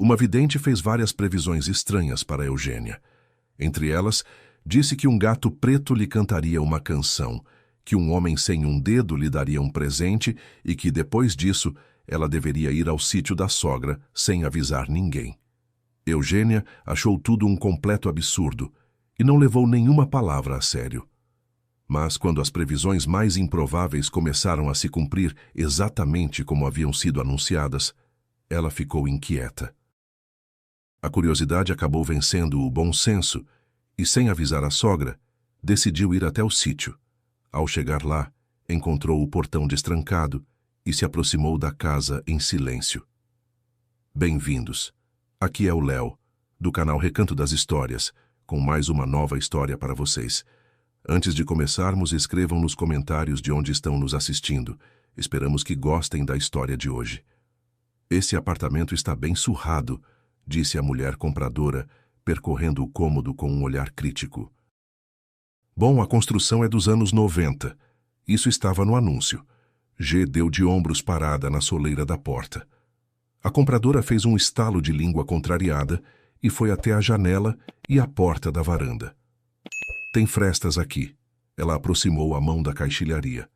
Uma vidente fez várias previsões estranhas para Eugênia. Entre elas, disse que um gato preto lhe cantaria uma canção, que um homem sem um dedo lhe daria um presente e que, depois disso, ela deveria ir ao sítio da sogra sem avisar ninguém. Eugênia achou tudo um completo absurdo e não levou nenhuma palavra a sério. Mas quando as previsões mais improváveis começaram a se cumprir exatamente como haviam sido anunciadas, ela ficou inquieta. A curiosidade acabou vencendo o bom senso e, sem avisar a sogra, decidiu ir até o sítio. Ao chegar lá, encontrou o portão destrancado e se aproximou da casa em silêncio. Bem-vindos. Aqui é o Léo, do canal Recanto das Histórias, com mais uma nova história para vocês. Antes de começarmos, escrevam nos comentários de onde estão nos assistindo. Esperamos que gostem da história de hoje. Esse apartamento está bem surrado, disse a mulher compradora, percorrendo o cômodo com um olhar crítico. Bom, a construção é dos anos 90. Isso estava no anúncio. G deu de ombros parada na soleira da porta. A compradora fez um estalo de língua contrariada e foi até a janela e a porta da varanda. Tem frestas aqui. Ela aproximou a mão da caixilharia.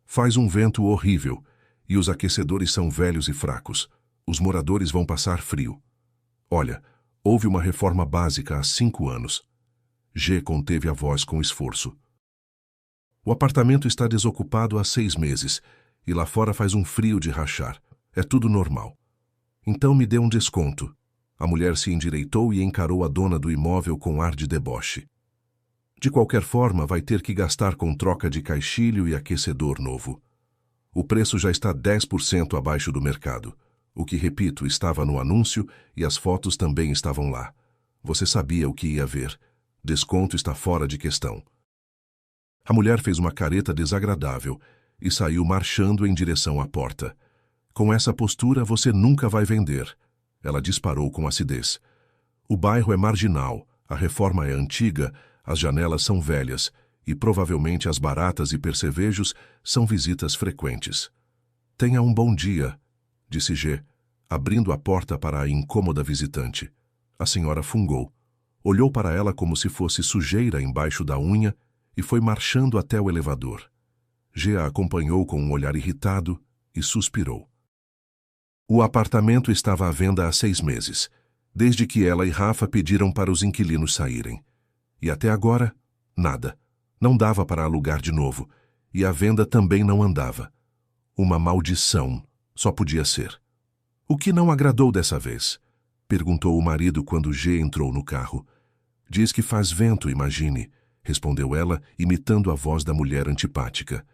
Faz um vento horrível e os aquecedores são velhos e fracos. Os moradores vão passar frio. Olha, houve uma reforma básica há 5 anos. G conteve a voz com esforço. O apartamento está desocupado há 6 meses e lá fora faz um frio de rachar. É tudo normal. Então me dê um desconto. A mulher se endireitou e encarou a dona do imóvel com ar de deboche. De qualquer forma, vai ter que gastar com troca de caixilho e aquecedor novo. O preço já está 10% abaixo do mercado. O que, repito, estava no anúncio e as fotos também estavam lá. Você sabia o que ia ver. Desconto está fora de questão. A mulher fez uma careta desagradável e saiu marchando em direção à porta. Com essa postura, você nunca vai vender. Ela disparou com acidez. O bairro é marginal, a reforma é antiga, as janelas são velhas e provavelmente as baratas e percevejos são visitas frequentes. Tenha um bom dia, disse G, abrindo a porta para a incômoda visitante. A senhora fungou. Olhou para ela como se fosse sujeira embaixo da unha e foi marchando até o elevador. G a acompanhou com um olhar irritado e suspirou. O apartamento estava à venda há 6 meses, desde que ela e Rafa pediram para os inquilinos saírem. E até agora, nada. Não dava para alugar de novo, e a venda também não andava. Uma maldição, só podia ser. O que não agradou dessa vez? Perguntou o marido quando G entrou no carro. Diz que faz vento, imagine, respondeu ela, imitando a voz da mulher antipática.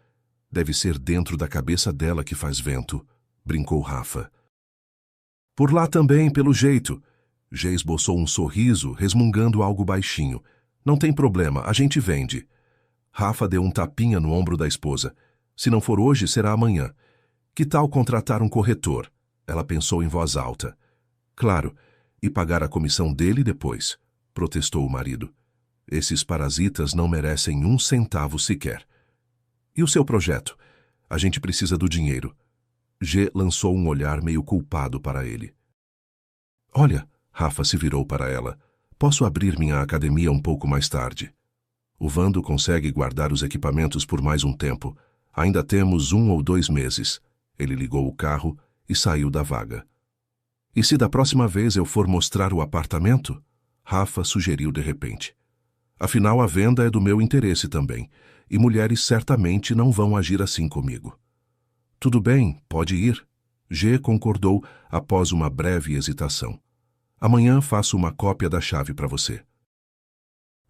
Deve ser dentro da cabeça dela que faz vento, brincou Rafa. Por lá também, pelo jeito. G esboçou um sorriso, resmungando algo baixinho. Não tem problema, a gente vende. Rafa deu um tapinha no ombro da esposa. Se não for hoje, será amanhã. Que tal contratar um corretor? Ela pensou em voz alta. Claro, e pagar a comissão dele depois, protestou o marido. Esses parasitas não merecem 1 centavo sequer. E o seu projeto? A gente precisa do dinheiro. G lançou um olhar meio culpado para ele. Olha, Rafa se virou para ela. Posso abrir minha academia um pouco mais tarde. O Vando consegue guardar os equipamentos por mais um tempo. Ainda temos 1 ou 2 meses. Ele ligou o carro e saiu da vaga. E se da próxima vez eu for mostrar o apartamento? Rafa sugeriu de repente. Afinal, a venda é do meu interesse também, e mulheres certamente não vão agir assim comigo. Tudo bem, pode ir. G concordou após uma breve hesitação. Amanhã faço uma cópia da chave para você.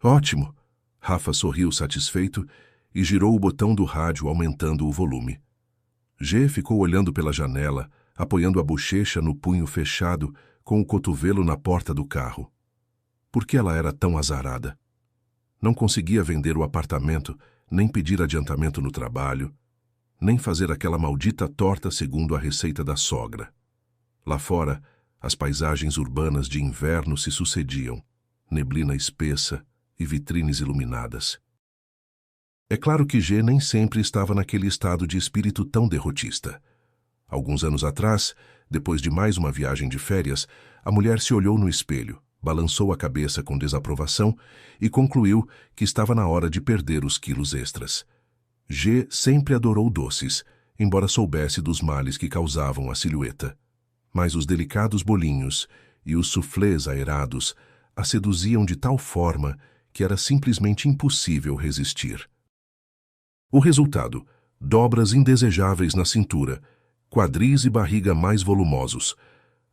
Ótimo. Rafa sorriu satisfeito e girou o botão do rádio aumentando o volume. G ficou olhando pela janela, apoiando a bochecha no punho fechado, com o cotovelo na porta do carro. Por que ela era tão azarada? Não conseguia vender o apartamento, nem pedir adiantamento no trabalho, nem fazer aquela maldita torta segundo a receita da sogra. Lá fora, as paisagens urbanas de inverno se sucediam, neblina espessa e vitrines iluminadas. É claro que G nem sempre estava naquele estado de espírito tão derrotista. Alguns anos atrás, depois de mais uma viagem de férias, a mulher se olhou no espelho, balançou a cabeça com desaprovação e concluiu que estava na hora de perder os quilos extras. G sempre adorou doces, embora soubesse dos males que causavam a silhueta. Mas os delicados bolinhos e os soufflés aerados a seduziam de tal forma que era simplesmente impossível resistir. O resultado: dobras indesejáveis na cintura, quadris e barriga mais volumosos.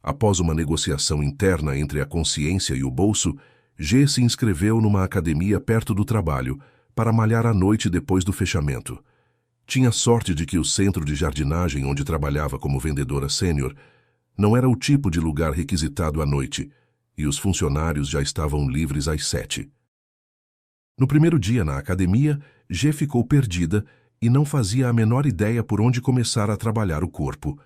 Após uma negociação interna entre a consciência e o bolso, G se inscreveu numa academia perto do trabalho para malhar à noite depois do fechamento. Tinha sorte de que o centro de jardinagem onde trabalhava como vendedora sênior não era o tipo de lugar requisitado à noite, e os funcionários já estavam livres às 7. No primeiro dia na academia, G ficou perdida e não fazia a menor ideia por onde começar a trabalhar o corpo.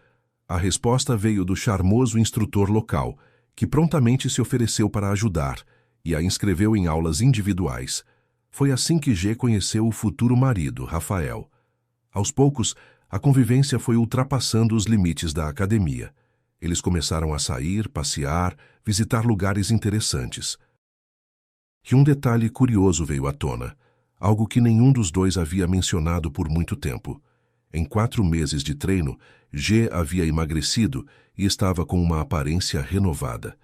A resposta veio do charmoso instrutor local, que prontamente se ofereceu para ajudar e a inscreveu em aulas individuais. Foi assim que G conheceu o futuro marido, Rafael. Aos poucos, a convivência foi ultrapassando os limites da academia. Eles começaram a sair, passear, visitar lugares interessantes. E um detalhe curioso veio à tona, algo que nenhum dos dois havia mencionado por muito tempo. Em 4 meses de treino, G havia emagrecido e estava com uma aparência renovada.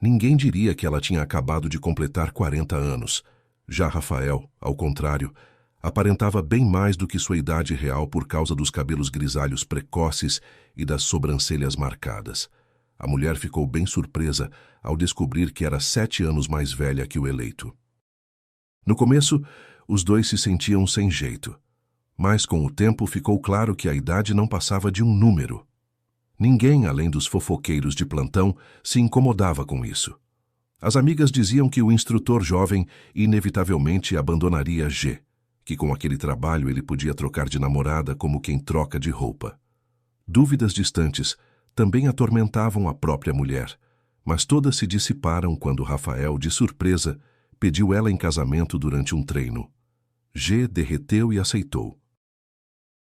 Ninguém diria que ela tinha acabado de completar 40 anos. Já Rafael, ao contrário, aparentava bem mais do que sua idade real por causa dos cabelos grisalhos precoces e das sobrancelhas marcadas. A mulher ficou bem surpresa ao descobrir que era 7 anos mais velha que o eleito. No começo, os dois se sentiam sem jeito. Mas com o tempo ficou claro que a idade não passava de um número. Ninguém, além dos fofoqueiros de plantão, se incomodava com isso. As amigas diziam que o instrutor jovem inevitavelmente abandonaria G, que com aquele trabalho ele podia trocar de namorada como quem troca de roupa. Dúvidas distantes também atormentavam a própria mulher, mas todas se dissiparam quando Rafael, de surpresa, pediu ela em casamento durante um treino. G derreteu e aceitou.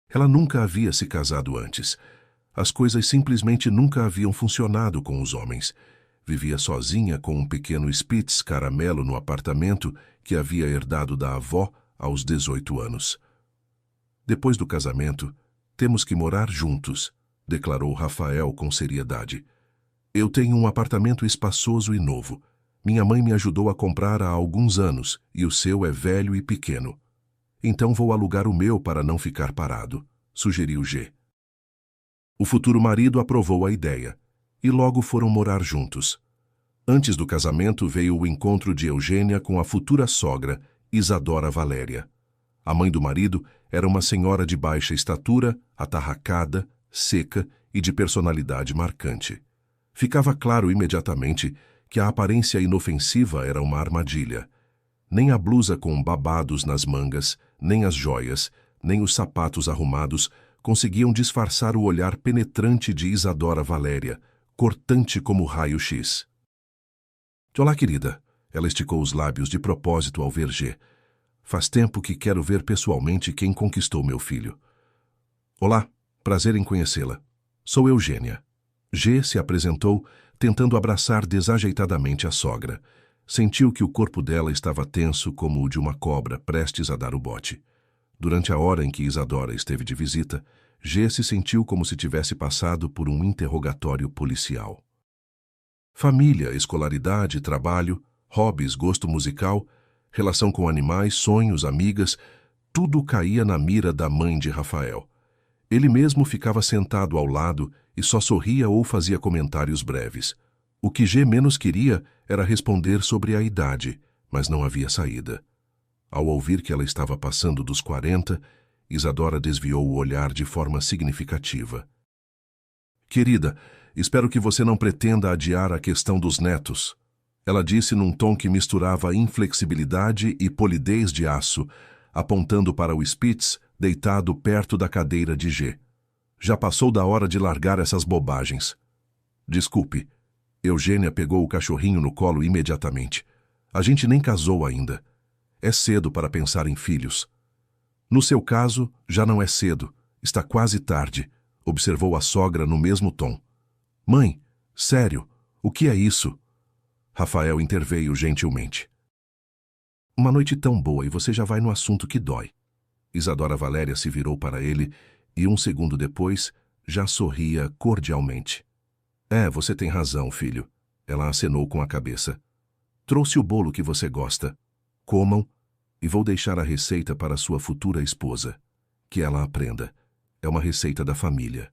Ela nunca havia se casado antes. As coisas simplesmente nunca haviam funcionado com os homens. Vivia sozinha com um pequeno Spitz caramelo no apartamento que havia herdado da avó aos 18 anos. Depois do casamento, temos que morar juntos, declarou Rafael com seriedade. Eu tenho um apartamento espaçoso e novo. Minha mãe me ajudou a comprar há alguns anos e o seu é velho e pequeno. Então vou alugar o meu para não ficar parado, sugeriu G. O futuro marido aprovou a ideia e logo foram morar juntos. Antes do casamento veio o encontro de Eugênia com a futura sogra, Isadora Valéria. A mãe do marido era uma senhora de baixa estatura, atarracada, seca e de personalidade marcante. Ficava claro imediatamente que a aparência inofensiva era uma armadilha. Nem a blusa com babados nas mangas, nem as joias, nem os sapatos arrumados conseguiam disfarçar o olhar penetrante de Isadora Valéria, cortante como raio-x. Olá, querida. Ela esticou os lábios de propósito ao ver G. Faz tempo que quero ver pessoalmente quem conquistou meu filho. Olá, prazer em conhecê-la. Sou Eugênia. G se apresentou, tentando abraçar desajeitadamente a sogra. Sentiu que o corpo dela estava tenso como o de uma cobra prestes a dar o bote. Durante a hora em que Isadora esteve de visita, G se sentiu como se tivesse passado por um interrogatório policial. Família, escolaridade, trabalho, hobbies, gosto musical, relação com animais, sonhos, amigas, tudo caía na mira da mãe de Rafael. Ele mesmo ficava sentado ao lado e só sorria ou fazia comentários breves. O que G menos queria era responder sobre a idade, mas não havia saída. Ao ouvir que ela estava passando dos 40, Isadora desviou o olhar de forma significativa. Querida, espero que você não pretenda adiar a questão dos netos. Ela disse num tom que misturava inflexibilidade e polidez de aço, apontando para o Spitz deitado perto da cadeira de G. Já passou da hora de largar essas bobagens. Desculpe. Eugênia pegou o cachorrinho no colo imediatamente. A gente nem casou ainda. É cedo para pensar em filhos. No seu caso, já não é cedo. Está quase tarde, observou a sogra no mesmo tom. Mãe, sério, o que é isso? Rafael interveio gentilmente. Uma noite tão boa e você já vai no assunto que dói. Isadora Valéria se virou para ele e, um segundo depois, já sorria cordialmente. Você tem razão, filho. Ela acenou com a cabeça. Trouxe o bolo que você gosta. Comam e vou deixar a receita para sua futura esposa. Que ela aprenda. É uma receita da família.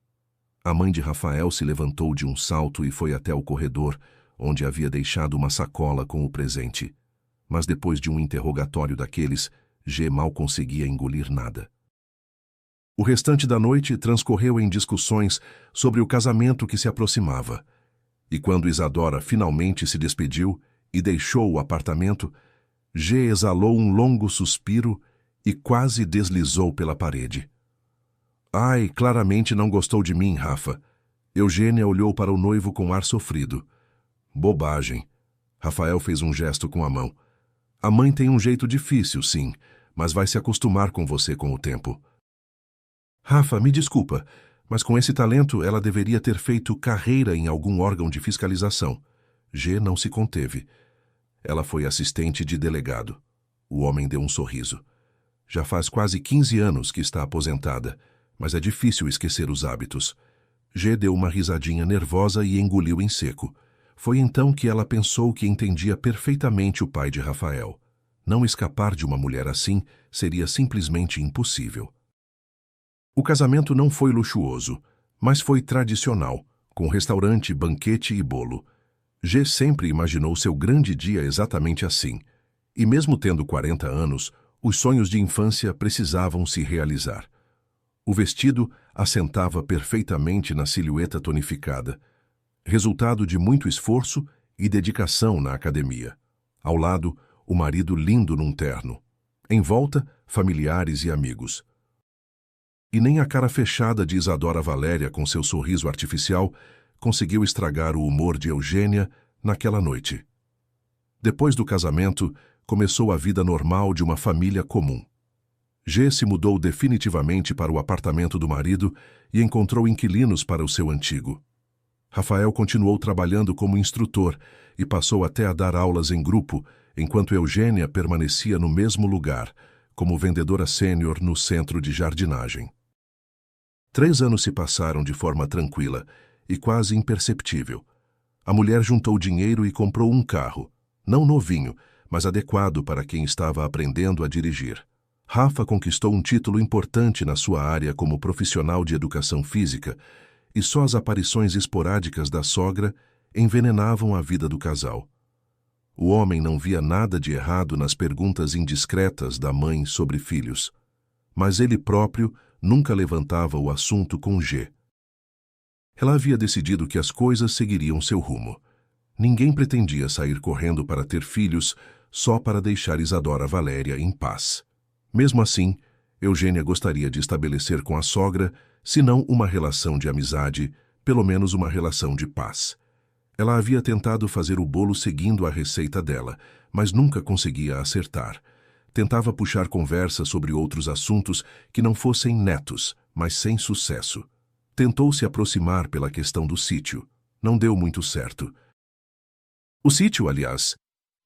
A mãe de Rafael se levantou de um salto e foi até o corredor, onde havia deixado uma sacola com o presente. Mas depois de um interrogatório daqueles, G mal conseguia engolir nada. O restante da noite transcorreu em discussões sobre o casamento que se aproximava. E quando Isadora finalmente se despediu e deixou o apartamento, G exalou um longo suspiro e quase deslizou pela parede. Ai, claramente não gostou de mim, Rafa. Eugênia olhou para o noivo com ar sofrido. Bobagem. Rafael fez um gesto com a mão. A mãe tem um jeito difícil, sim, mas vai se acostumar com você com o tempo. Rafa, me desculpa, mas com esse talento ela deveria ter feito carreira em algum órgão de fiscalização. G não se conteve. Ela foi assistente de delegado. O homem deu um sorriso. Já faz quase 15 anos que está aposentada, mas é difícil esquecer os hábitos. G deu uma risadinha nervosa e engoliu em seco. Foi então que ela pensou que entendia perfeitamente o pai de Rafael. Não escapar de uma mulher assim seria simplesmente impossível. O casamento não foi luxuoso, mas foi tradicional, com restaurante, banquete e bolo. G sempre imaginou seu grande dia exatamente assim. E mesmo tendo 40 anos, os sonhos de infância precisavam se realizar. O vestido assentava perfeitamente na silhueta tonificada, resultado de muito esforço e dedicação na academia. Ao lado, o marido lindo num terno. Em volta, familiares e amigos. E nem a cara fechada de Isadora Valéria com seu sorriso artificial conseguiu estragar o humor de Eugênia naquela noite. Depois do casamento, começou a vida normal de uma família comum. G se mudou definitivamente para o apartamento do marido e encontrou inquilinos para o seu antigo. Rafael continuou trabalhando como instrutor e passou até a dar aulas em grupo, enquanto Eugênia permanecia no mesmo lugar, como vendedora sênior no centro de jardinagem. 3 anos se passaram de forma tranquila e quase imperceptível. A mulher juntou dinheiro e comprou um carro, não novinho, mas adequado para quem estava aprendendo a dirigir. Rafa conquistou um título importante na sua área como profissional de educação física e só as aparições esporádicas da sogra envenenavam a vida do casal. O homem não via nada de errado nas perguntas indiscretas da mãe sobre filhos, mas ele próprio nunca levantava o assunto com G. Ela havia decidido que as coisas seguiriam seu rumo. Ninguém pretendia sair correndo para ter filhos só para deixar Isadora Valéria em paz. Mesmo assim, Eugênia gostaria de estabelecer com a sogra, se não uma relação de amizade, pelo menos uma relação de paz. Ela havia tentado fazer o bolo seguindo a receita dela, mas nunca conseguia acertar. Tentava puxar conversa sobre outros assuntos que não fossem netos, mas sem sucesso. Tentou se aproximar pela questão do sítio. Não deu muito certo. O sítio, aliás,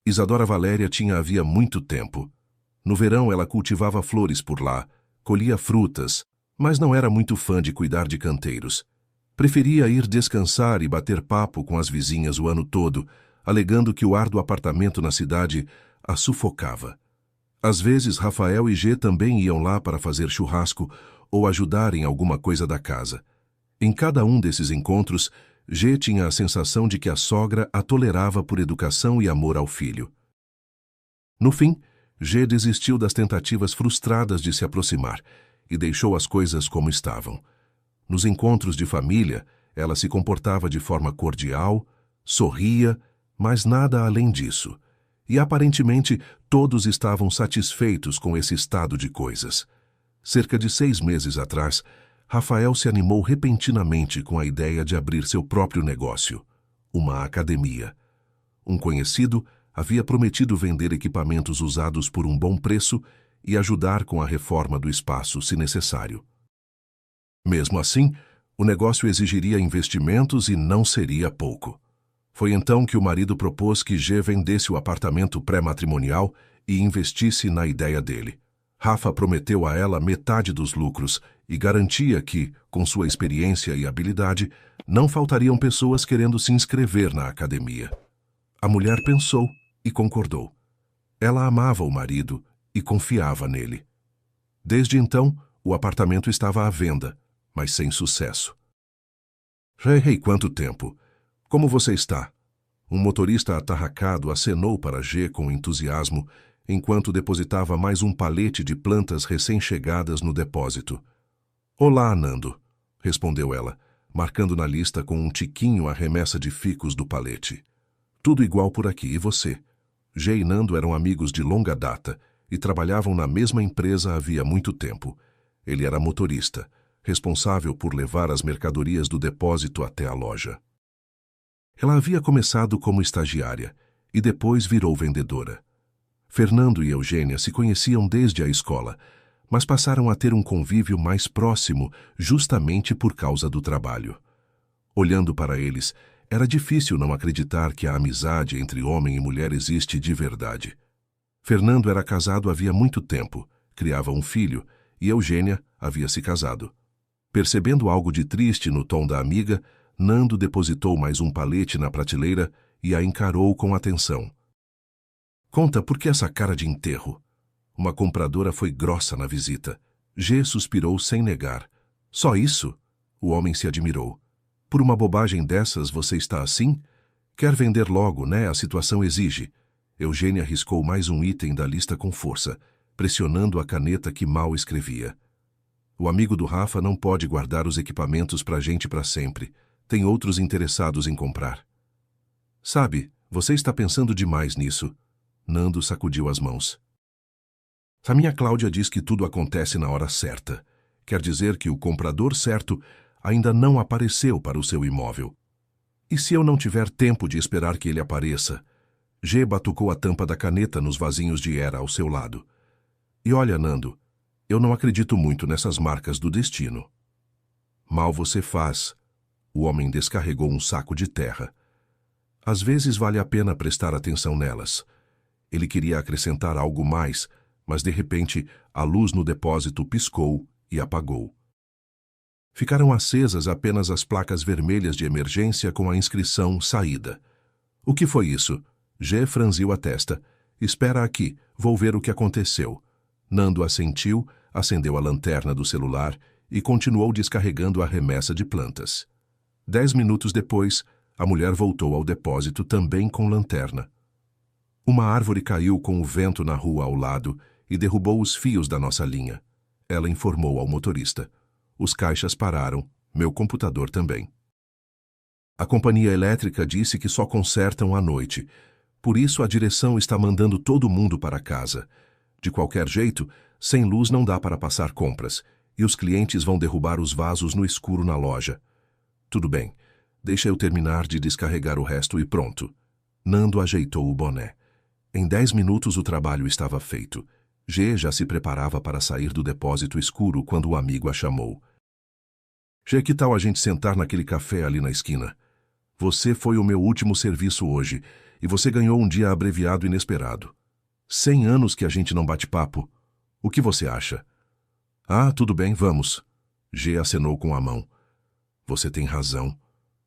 Isadora Valéria tinha havia muito tempo. No verão ela cultivava flores por lá, colhia frutas, mas não era muito fã de cuidar de canteiros. Preferia ir descansar e bater papo com as vizinhas o ano todo, alegando que o ar do apartamento na cidade a sufocava. Às vezes, Rafael e G também iam lá para fazer churrasco ou ajudar em alguma coisa da casa. Em cada um desses encontros, G tinha a sensação de que a sogra a tolerava por educação e amor ao filho. No fim, G desistiu das tentativas frustradas de se aproximar e deixou as coisas como estavam. Nos encontros de família, ela se comportava de forma cordial, sorria, mas nada além disso. E aparentemente todos estavam satisfeitos com esse estado de coisas. Cerca de 6 meses atrás, Rafael se animou repentinamente com a ideia de abrir seu próprio negócio, uma academia. Um conhecido havia prometido vender equipamentos usados por um bom preço e ajudar com a reforma do espaço se necessário. Mesmo assim, O negócio exigiria investimentos e não seria pouco. Foi então que o marido propôs que G vendesse o apartamento pré-matrimonial e investisse na ideia dele. Rafa prometeu a ela metade dos lucros e garantia que, com sua experiência e habilidade, não faltariam pessoas querendo se inscrever na academia. A mulher pensou e concordou. Ela amava o marido e confiava nele. Desde então, o apartamento estava à venda, mas sem sucesso. Já errei quanto tempo? Como você está? Um motorista atarracado acenou para G com entusiasmo, enquanto depositava mais um palete de plantas recém-chegadas no depósito. Olá, Nando, respondeu ela, marcando na lista com um tiquinho a remessa de ficos do palete. Tudo igual por aqui, e você? G e Nando eram amigos de longa data e trabalhavam na mesma empresa havia muito tempo. Ele era motorista, responsável por levar as mercadorias do depósito até a loja. Ela havia começado como estagiária e depois virou vendedora. Fernando e Eugênia se conheciam desde a escola, mas passaram a ter um convívio mais próximo justamente por causa do trabalho. Olhando para eles, era difícil não acreditar que a amizade entre homem e mulher existe de verdade. Fernando era casado havia muito tempo, criava um filho, e Eugênia havia se casado. Percebendo algo de triste no tom da amiga, Nando depositou mais um palete na prateleira e a encarou com atenção. Conta, por que essa cara de enterro? Uma compradora foi grossa na visita. G suspirou sem negar. Só isso? O homem se admirou. Por uma bobagem dessas você está assim? Quer vender logo, né? A situação exige. Eugênia riscou mais um item da lista com força, pressionando a caneta que mal escrevia. O amigo do Rafa não pode guardar os equipamentos pra gente para sempre. Tem outros interessados em comprar. Sabe, você está pensando demais nisso. Nando sacudiu as mãos. A minha Cláudia diz que tudo acontece na hora certa. Quer dizer que o comprador certo ainda não apareceu para o seu imóvel. E se eu não tiver tempo de esperar que ele apareça? G batucou a tampa da caneta nos vasinhos de era ao seu lado. E olha, Nando, eu não acredito muito nessas marcas do destino. Mal você faz. O homem descarregou um saco de terra. Às vezes vale a pena prestar atenção nelas. Ele queria acrescentar algo mais, mas de repente a luz no depósito piscou e apagou. Ficaram acesas apenas as placas vermelhas de emergência com a inscrição Saída. O que foi isso? G franziu a testa. Espera aqui, vou ver o que aconteceu. Nando assentiu, acendeu a lanterna do celular e continuou descarregando a remessa de plantas. 10 minutos depois, a mulher voltou ao depósito também com lanterna. Uma árvore caiu com o vento na rua ao lado e derrubou os fios da nossa linha. Ela informou ao motorista. Os caixas pararam, meu computador também. A companhia elétrica disse que só consertam à noite. Por isso a direção está mandando todo mundo para casa. De qualquer jeito, sem luz não dá para passar compras, e os clientes vão derrubar os vasos no escuro na loja. Tudo bem, deixa eu terminar de descarregar o resto e pronto. Nando ajeitou o boné. Em 10 minutos o trabalho estava feito. G já se preparava para sair do depósito escuro quando o amigo a chamou. G, que tal a gente sentar naquele café ali na esquina? Você foi o meu último serviço hoje, e você ganhou um dia abreviado inesperado. 100 anos que a gente não bate papo. O que você acha? Ah, tudo bem, vamos. G acenou com a mão. Você tem razão.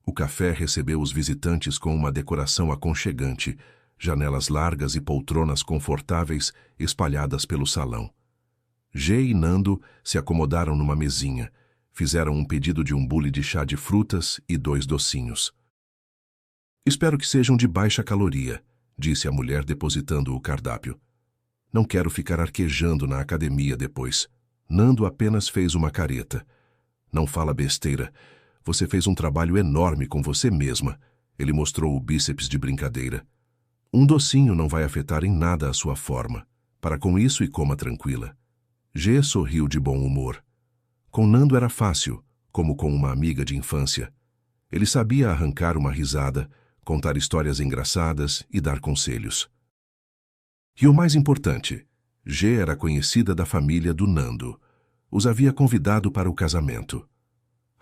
O café recebeu os visitantes com uma decoração aconchegante, janelas largas e poltronas confortáveis espalhadas pelo salão. G e Nando se acomodaram numa mesinha, fizeram um pedido de um bule de chá de frutas e 2 docinhos. Espero que sejam de baixa caloria, disse a mulher depositando o cardápio. Não quero ficar arquejando na academia depois. Nando apenas fez uma careta. Não fala besteira. Você fez um trabalho enorme com você mesma. Ele mostrou o bíceps de brincadeira. Um docinho não vai afetar em nada a sua forma. Para com isso e coma tranquila. G sorriu de bom humor. Com Nando era fácil, como com uma amiga de infância. Ele sabia arrancar uma risada, contar histórias engraçadas e dar conselhos. E o mais importante, G era conhecida da família do Nando. Os havia convidado para o casamento.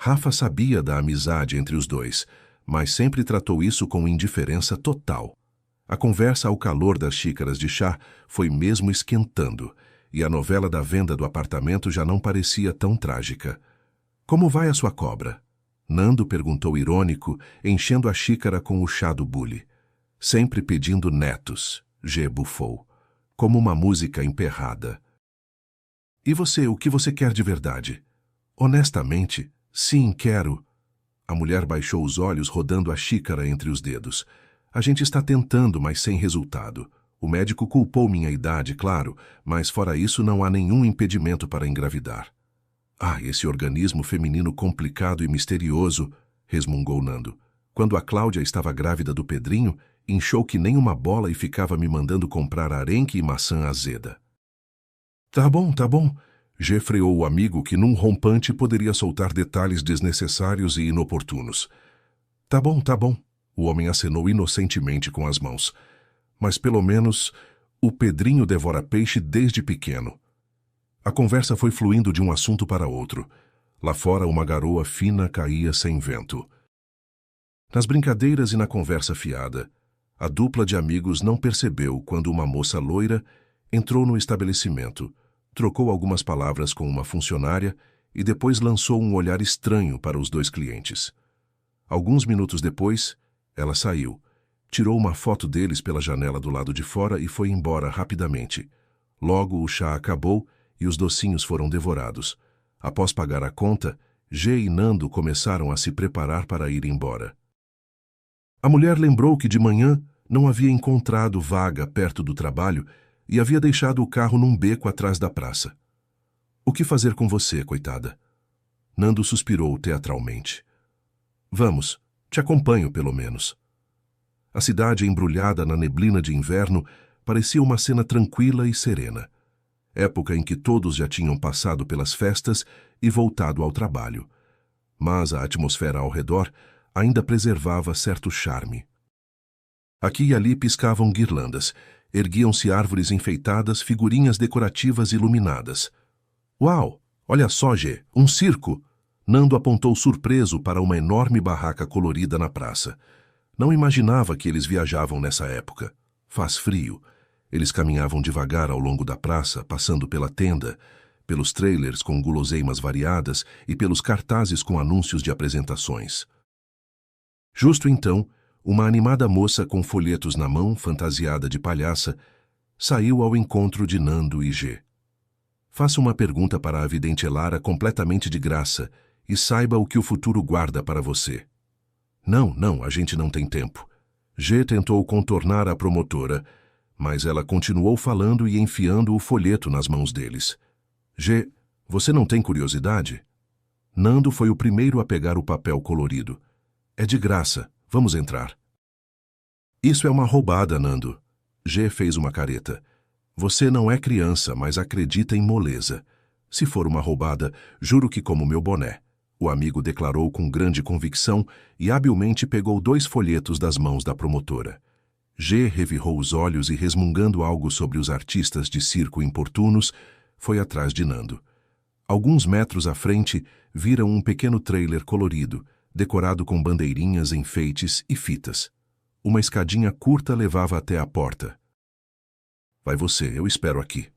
Rafa sabia da amizade entre os dois, mas sempre tratou isso com indiferença total. A conversa ao calor das xícaras de chá foi mesmo esquentando, e a novela da venda do apartamento já não parecia tão trágica. Como vai a sua cobra? Nando perguntou irônico, enchendo a xícara com o chá do bule. Sempre pedindo netos, G bufou, como uma música emperrada. E você, o que você quer de verdade? Honestamente, sim, quero. A mulher baixou os olhos, rodando a xícara entre os dedos. A gente está tentando, mas sem resultado. O médico culpou minha idade, claro, mas fora isso não há nenhum impedimento para engravidar. Ah, esse organismo feminino complicado e misterioso, resmungou Nando. Quando a Cláudia estava grávida do Pedrinho, inchou que nem uma bola e ficava me mandando comprar arenque e maçã azeda. Tá bom, G freou o amigo que num rompante poderia soltar detalhes desnecessários e inoportunos. Tá bom, o homem acenou inocentemente com as mãos. Mas pelo menos o Pedrinho devora peixe desde pequeno. A conversa foi fluindo de um assunto para outro. Lá fora uma garoa fina caía sem vento. Nas brincadeiras e na conversa fiada, a dupla de amigos não percebeu quando uma moça loira entrou no estabelecimento, trocou algumas palavras com uma funcionária e depois lançou um olhar estranho para os dois clientes. Alguns minutos depois, ela saiu, tirou uma foto deles pela janela do lado de fora e foi embora rapidamente. Logo o chá acabou e os docinhos foram devorados. Após pagar a conta, G e Nando começaram a se preparar para ir embora. A mulher lembrou que de manhã não havia encontrado vaga perto do trabalho e havia deixado o carro num beco atrás da praça. O que fazer com você, coitada? Nando suspirou teatralmente. Vamos, te acompanho pelo menos. A cidade embrulhada na neblina de inverno parecia uma cena tranquila e serena. Época em que todos já tinham passado pelas festas e voltado ao trabalho. Mas a atmosfera ao redor ainda preservava certo charme. Aqui e ali piscavam guirlandas, erguiam-se árvores enfeitadas, figurinhas decorativas iluminadas. Uau! Olha só, G, um circo! Nando apontou surpreso para uma enorme barraca colorida na praça. Não imaginava que eles viajavam nessa época. Faz frio. Eles caminhavam devagar ao longo da praça, passando pela tenda, pelos trailers com guloseimas variadas e pelos cartazes com anúncios de apresentações. Justo então, uma animada moça com folhetos na mão, fantasiada de palhaça, saiu ao encontro de Nando e G. Faça uma pergunta para a vidente Elara completamente de graça e saiba o que o futuro guarda para você. Não, a gente não tem tempo. G tentou contornar a promotora, mas ela continuou falando e enfiando o folheto nas mãos deles. G, você não tem curiosidade? Nando foi o primeiro a pegar o papel colorido. É de graça, vamos entrar. Isso é uma roubada, Nando. G fez uma careta. Você não é criança, mas acredita em moleza. Se for uma roubada, juro que como meu boné. O amigo declarou com grande convicção e habilmente pegou 2 folhetos das mãos da promotora. G revirou os olhos e, resmungando algo sobre os artistas de circo importunos, foi atrás de Nando. Alguns metros à frente, viram um pequeno trailer colorido, decorado com bandeirinhas, enfeites e fitas. Uma escadinha curta levava até a porta. Vai você, eu espero aqui.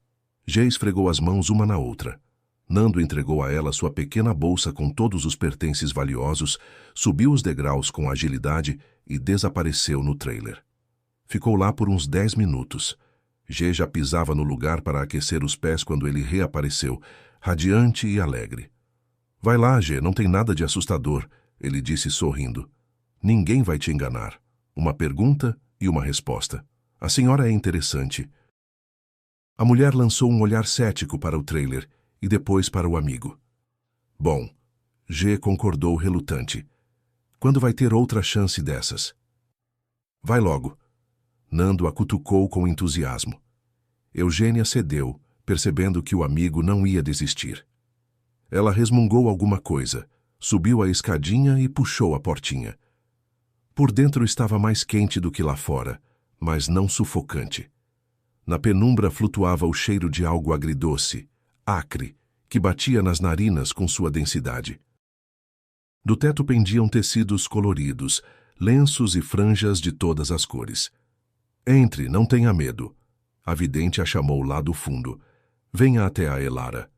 G esfregou as mãos uma na outra. Nando entregou a ela sua pequena bolsa com todos os pertences valiosos, subiu os degraus com agilidade e desapareceu no trailer. Ficou lá por uns 10 minutos. G já pisava no lugar para aquecer os pés quando ele reapareceu, radiante e alegre. Vai lá, G, não tem nada de assustador, ele disse sorrindo. Ninguém vai te enganar. Uma pergunta e uma resposta. A senhora é interessante. A mulher lançou um olhar cético para o trailer e depois para o amigo. Bom, G concordou relutante. Quando vai ter outra chance dessas? Vai logo. Nando a cutucou com entusiasmo. Eugênia cedeu, percebendo que o amigo não ia desistir. Ela resmungou alguma coisa, subiu a escadinha e puxou a portinha. Por dentro estava mais quente do que lá fora, mas não sufocante. Na penumbra flutuava o cheiro de algo agridoce, acre, que batia nas narinas com sua densidade. Do teto pendiam tecidos coloridos, lenços e franjas de todas as cores. Entre, não tenha medo. A vidente a chamou lá do fundo. Venha até a Elara.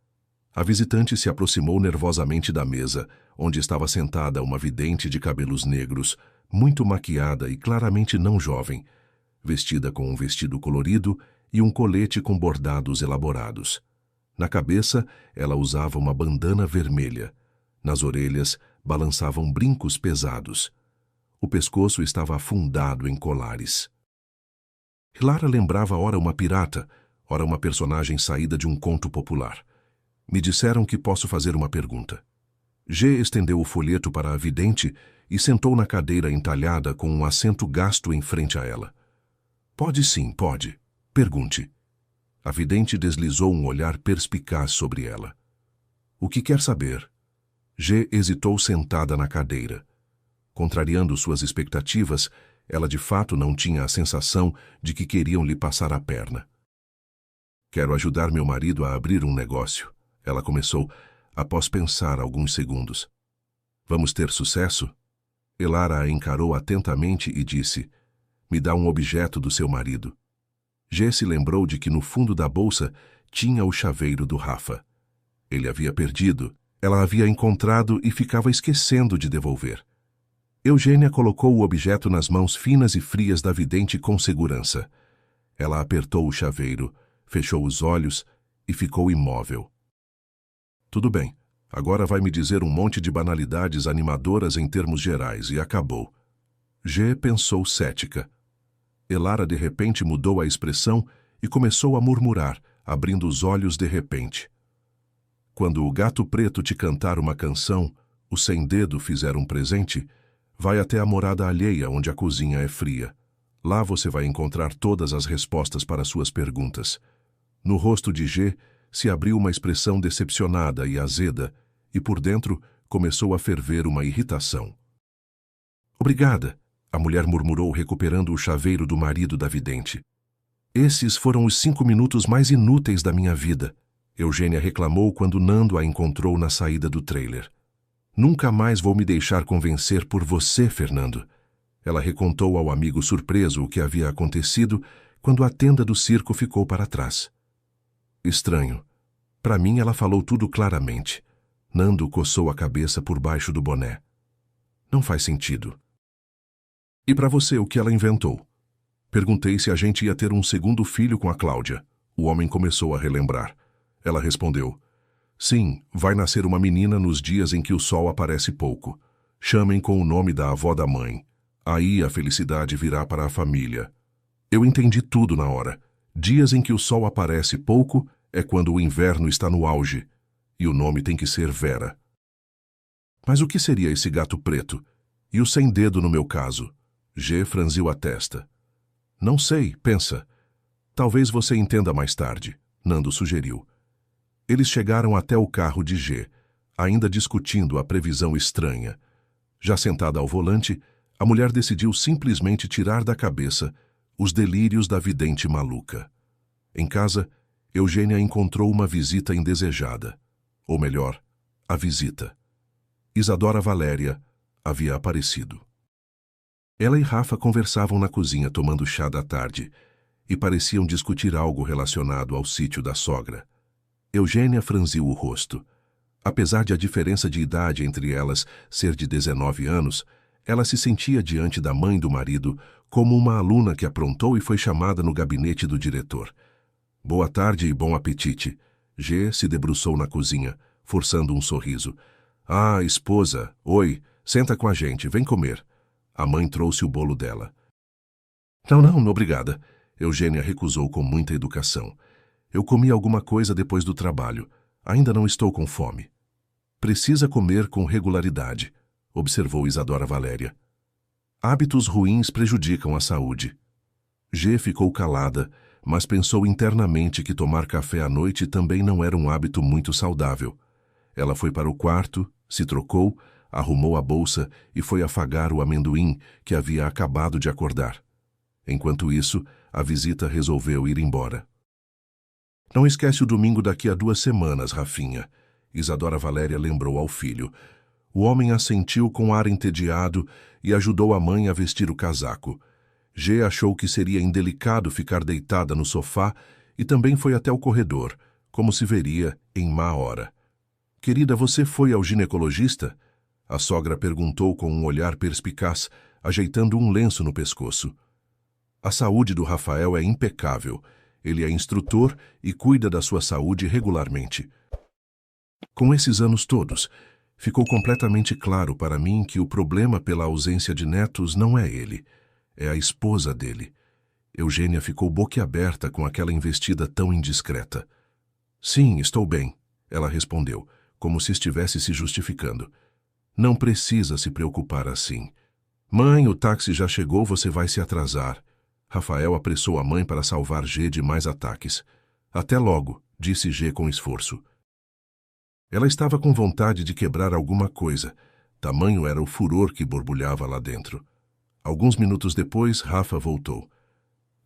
A visitante se aproximou nervosamente da mesa, onde estava sentada uma vidente de cabelos negros, muito maquiada e claramente não jovem, vestida com um vestido colorido e um colete com bordados elaborados. Na cabeça, ela usava uma bandana vermelha. Nas orelhas, balançavam brincos pesados. O pescoço estava afundado em colares. Elara lembrava ora uma pirata, ora uma personagem saída de um conto popular. Me disseram que posso fazer uma pergunta. G estendeu o folheto para a vidente e sentou na cadeira entalhada com um assento gasto em frente a ela. Pode sim, pode. Pergunte. A vidente deslizou um olhar perspicaz sobre ela. O que quer saber? G hesitou sentada na cadeira. Contrariando suas expectativas, ela de fato não tinha a sensação de que queriam lhe passar a perna. Quero ajudar meu marido a abrir um negócio. Ela começou, após pensar alguns segundos. Vamos ter sucesso? Elara a encarou atentamente e disse, me dá um objeto do seu marido. G se lembrou de que no fundo da bolsa tinha o chaveiro do Rafa. Ele havia perdido, ela havia encontrado e ficava esquecendo de devolver. Eugênia colocou o objeto nas mãos finas e frias da vidente com segurança. Ela apertou o chaveiro, fechou os olhos e ficou imóvel. Tudo bem, agora vai me dizer um monte de banalidades animadoras em termos gerais e acabou. G pensou cética. Elara de repente mudou a expressão e começou a murmurar, abrindo os olhos de repente. Quando o gato preto te cantar uma canção, o sem-dedo fizer um presente, vai até a morada alheia onde a cozinha é fria. Lá você vai encontrar todas as respostas para suas perguntas. No rosto de G se abriu uma expressão decepcionada e azeda, e por dentro começou a ferver uma irritação. Obrigada, a mulher murmurou recuperando o chaveiro do marido da vidente. Esses foram os 5 minutos mais inúteis da minha vida, Eugênia reclamou quando Nando a encontrou na saída do trailer. Nunca mais vou me deixar convencer por você, Fernando. Ela recontou ao amigo surpreso o que havia acontecido quando a tenda do circo ficou para trás. Estranho. Para mim, ela falou tudo claramente. Nando coçou a cabeça por baixo do boné. Não faz sentido. E para você, o que ela inventou? Perguntei se a gente ia ter um segundo filho com a Cláudia. O homem começou a relembrar. Ela respondeu. Sim, vai nascer uma menina nos dias em que o sol aparece pouco. Chamem com o nome da avó da mãe. Aí a felicidade virá para a família. Eu entendi tudo na hora. Dias em que o sol aparece pouco é quando o inverno está no auge. E o nome tem que ser Vera. Mas o que seria esse gato preto? E o sem dedo no meu caso? G franziu a testa. Não sei, pensa. Talvez você entenda mais tarde, Nando sugeriu. Eles chegaram até o carro de G, ainda discutindo a previsão estranha. Já sentada ao volante, a mulher decidiu simplesmente tirar da cabeça os delírios da vidente maluca. Em casa, Eugênia encontrou uma visita indesejada. Ou melhor, a visita. Isadora Valéria havia aparecido. Ela e Rafa conversavam na cozinha tomando chá da tarde e pareciam discutir algo relacionado ao sítio da sogra. Eugênia franziu o rosto. Apesar de a diferença de idade entre elas ser de 19 anos, ela se sentia diante da mãe do marido como uma aluna que aprontou e foi chamada no gabinete do diretor. Boa tarde e bom apetite. G se debruçou na cozinha, forçando um sorriso. Ah, esposa, oi, senta com a gente, vem comer. A mãe trouxe o bolo dela. Não, obrigada. Eugênia recusou com muita educação. Eu comi alguma coisa depois do trabalho. Ainda não estou com fome. Precisa comer com regularidade, observou Isadora Valéria. Hábitos ruins prejudicam a saúde. G ficou calada, mas pensou internamente que tomar café à noite também não era um hábito muito saudável. Ela foi para o quarto, se trocou, arrumou a bolsa e foi afagar o amendoim que havia acabado de acordar. Enquanto isso, a visita resolveu ir embora. Não esquece o domingo daqui a 2 semanas, Rafinha. Isadora Valéria lembrou ao filho. O homem assentiu com ar entediado e ajudou a mãe a vestir o casaco. G achou que seria indelicado ficar deitada no sofá e também foi até o corredor, como se veria em má hora. Querida, você foi ao ginecologista? A sogra perguntou com um olhar perspicaz, ajeitando um lenço no pescoço. A saúde do Rafael é impecável. Ele é instrutor e cuida da sua saúde regularmente. Com esses anos todos, ficou completamente claro para mim que o problema pela ausência de netos não é ele, é a esposa dele. Eugênia ficou boquiaberta com aquela investida tão indiscreta. Sim, estou bem, ela respondeu, como se estivesse se justificando. Não precisa se preocupar assim. Mãe, o táxi já chegou, você vai se atrasar. Rafael apressou a mãe para salvar G de mais ataques. Até logo, disse G com esforço. Ela estava com vontade de quebrar alguma coisa. Tamanho era o furor que borbulhava lá dentro. Alguns minutos depois, Rafa voltou.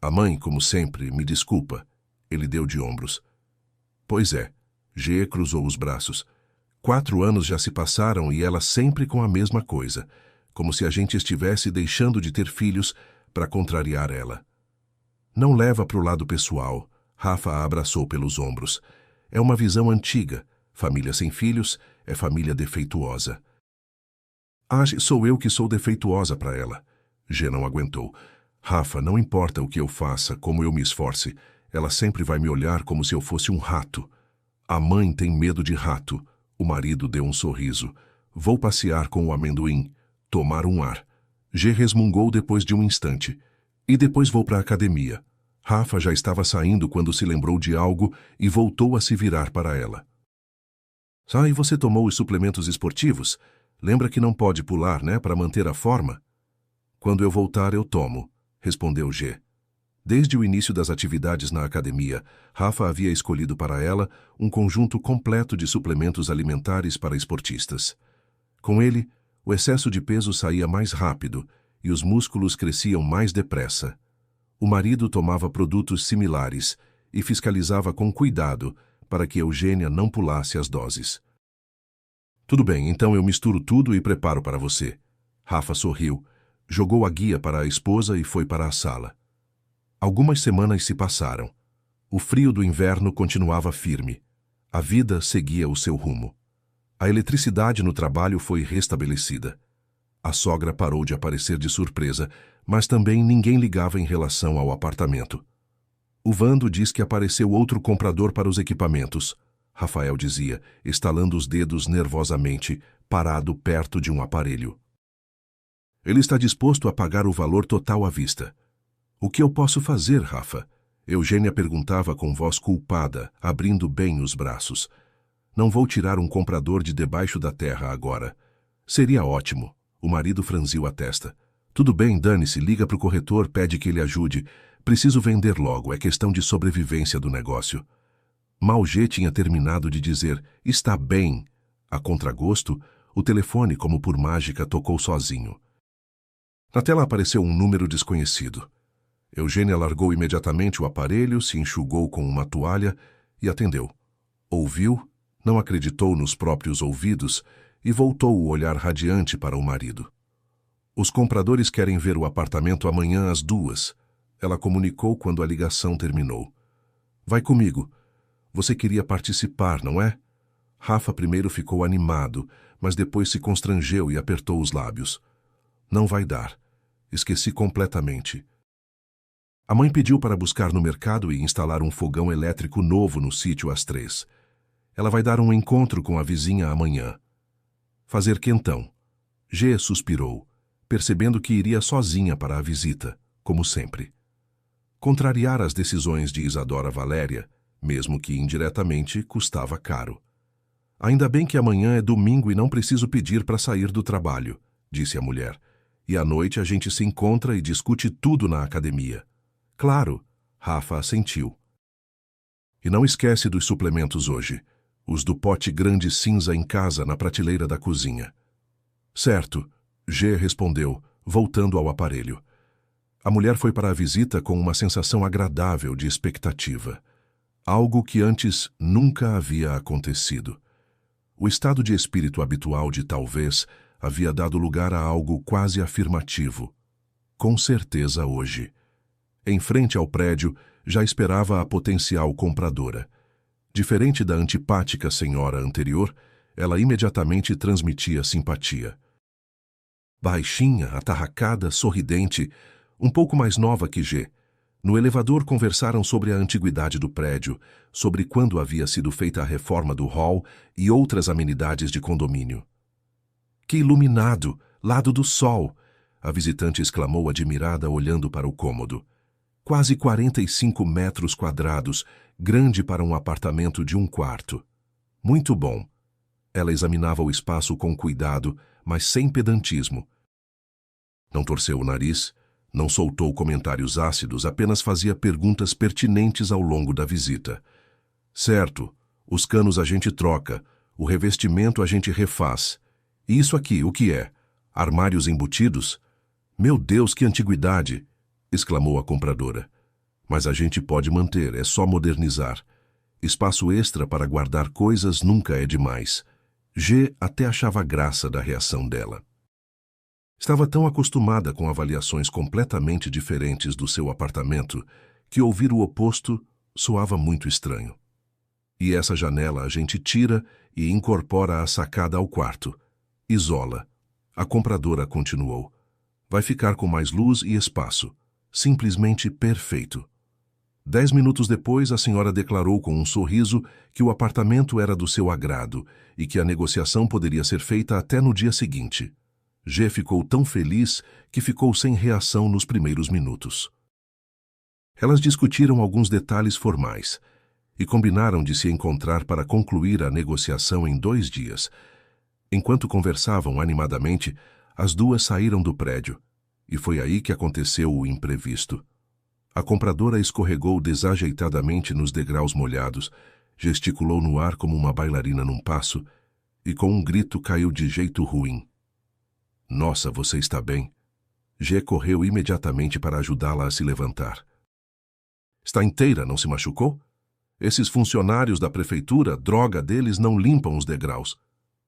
A mãe, como sempre, me desculpa. Ele deu de ombros. Pois é. G cruzou os braços. 4 anos já se passaram e ela sempre com a mesma coisa, como se a gente estivesse deixando de ter filhos para contrariar ela. Não leva para o lado pessoal. Rafa a abraçou pelos ombros. É uma visão antiga. Família sem filhos é família defeituosa. Sou eu que sou defeituosa para ela. G não aguentou. Rafa, não importa o que eu faça, como eu me esforce, ela sempre vai me olhar como se eu fosse um rato. A mãe tem medo de rato. O marido deu um sorriso. Vou passear com o amendoim, tomar um ar. G resmungou depois de um instante. E depois vou para a academia. Rafa já estava saindo quando se lembrou de algo e voltou a se virar para ela. E você tomou os suplementos esportivos? Lembra que não pode pular, né, para manter a forma? Quando eu voltar, eu tomo, respondeu G. Desde o início das atividades na academia, Rafa havia escolhido para ela um conjunto completo de suplementos alimentares para esportistas. Com ele, o excesso de peso saía mais rápido e os músculos cresciam mais depressa. O marido tomava produtos similares e fiscalizava com cuidado para que Eugênia não pulasse as doses. Tudo bem, então eu misturo tudo e preparo para você. Rafa sorriu, jogou a guia para a esposa e foi para a sala. Algumas semanas se passaram. O frio do inverno continuava firme. A vida seguia o seu rumo. A eletricidade no trabalho foi restabelecida. A sogra parou de aparecer de surpresa, mas também ninguém ligava em relação ao apartamento. O Vando diz que apareceu outro comprador para os equipamentos, Rafael dizia, estalando os dedos nervosamente, parado perto de um aparelho. Ele está disposto a pagar o valor total à vista. O que eu posso fazer, Rafa? Eugênia perguntava com voz culpada, abrindo bem os braços. Não vou tirar um comprador de debaixo da terra agora. Seria ótimo. O marido franziu a testa. Tudo bem, dane-se, liga para o corretor, pede que ele ajude. Preciso vender logo, é questão de sobrevivência do negócio. Mal G tinha terminado de dizer, está bem. A contragosto, o telefone, como por mágica, tocou sozinho. Na tela apareceu um número desconhecido. Eugênia largou imediatamente o aparelho, se enxugou com uma toalha e atendeu. Ouviu, não acreditou nos próprios ouvidos e voltou o olhar radiante para o marido. Os compradores querem ver o apartamento amanhã às 2. Ela comunicou quando a ligação terminou. Vai comigo. Você queria participar, não é? Rafa primeiro ficou animado, mas depois se constrangeu e apertou os lábios. Não vai dar. Esqueci completamente. A mãe pediu para buscar no mercado e instalar um fogão elétrico novo no sítio às 3. Ela vai dar um encontro com a vizinha amanhã. Fazer quentão. G suspirou, percebendo que iria sozinha para a visita, como sempre. Contrariar as decisões de Isadora Valéria, mesmo que indiretamente, custava caro. Ainda bem que amanhã é domingo e não preciso pedir para sair do trabalho, disse a mulher. E à noite a gente se encontra e discute tudo na academia. Claro, Rafa assentiu. E não esquece dos suplementos hoje. Os do pote grande cinza em casa na prateleira da cozinha. Certo, G respondeu, voltando ao aparelho. A mulher foi para a visita com uma sensação agradável de expectativa. Algo que antes nunca havia acontecido. O estado de espírito habitual de talvez havia dado lugar a algo quase afirmativo. Com certeza hoje. Em frente ao prédio já esperava a potencial compradora. Diferente da antipática senhora anterior, ela imediatamente transmitia simpatia. Baixinha, atarracada, sorridente, um pouco mais nova que G. No elevador conversaram sobre a antiguidade do prédio, sobre quando havia sido feita a reforma do hall e outras amenidades de condomínio. Que iluminado! Lado do sol! A visitante exclamou admirada olhando para o cômodo. Quase 45 metros quadrados, grande para um apartamento de um quarto. Muito bom. Ela examinava o espaço com cuidado, mas sem pedantismo. Não torceu o nariz, não soltou comentários ácidos, apenas fazia perguntas pertinentes ao longo da visita. Certo, os canos a gente troca, o revestimento a gente refaz. E isso aqui, o que é? Armários embutidos? Meu Deus, que antiguidade! Exclamou a compradora. Mas a gente pode manter, é só modernizar. Espaço extra para guardar coisas nunca é demais. G até achava graça da reação dela. Estava tão acostumada com avaliações completamente diferentes do seu apartamento que ouvir o oposto soava muito estranho. E essa janela a gente tira e incorpora a sacada ao quarto. Isola. A compradora continuou. Vai ficar com mais luz e espaço. Simplesmente perfeito. 10 minutos depois, a senhora declarou com um sorriso que o apartamento era do seu agrado e que a negociação poderia ser feita até no dia seguinte. G ficou tão feliz que ficou sem reação nos primeiros minutos. Elas discutiram alguns detalhes formais e combinaram de se encontrar para concluir a negociação em 2 dias. Enquanto conversavam animadamente, as duas saíram do prédio, e foi aí que aconteceu o imprevisto. A compradora escorregou desajeitadamente nos degraus molhados, gesticulou no ar como uma bailarina num passo, e com um grito caiu de jeito ruim. Nossa, você está bem? G correu imediatamente para ajudá-la a se levantar. Está inteira, não se machucou? Esses funcionários da prefeitura, droga deles, não limpam os degraus.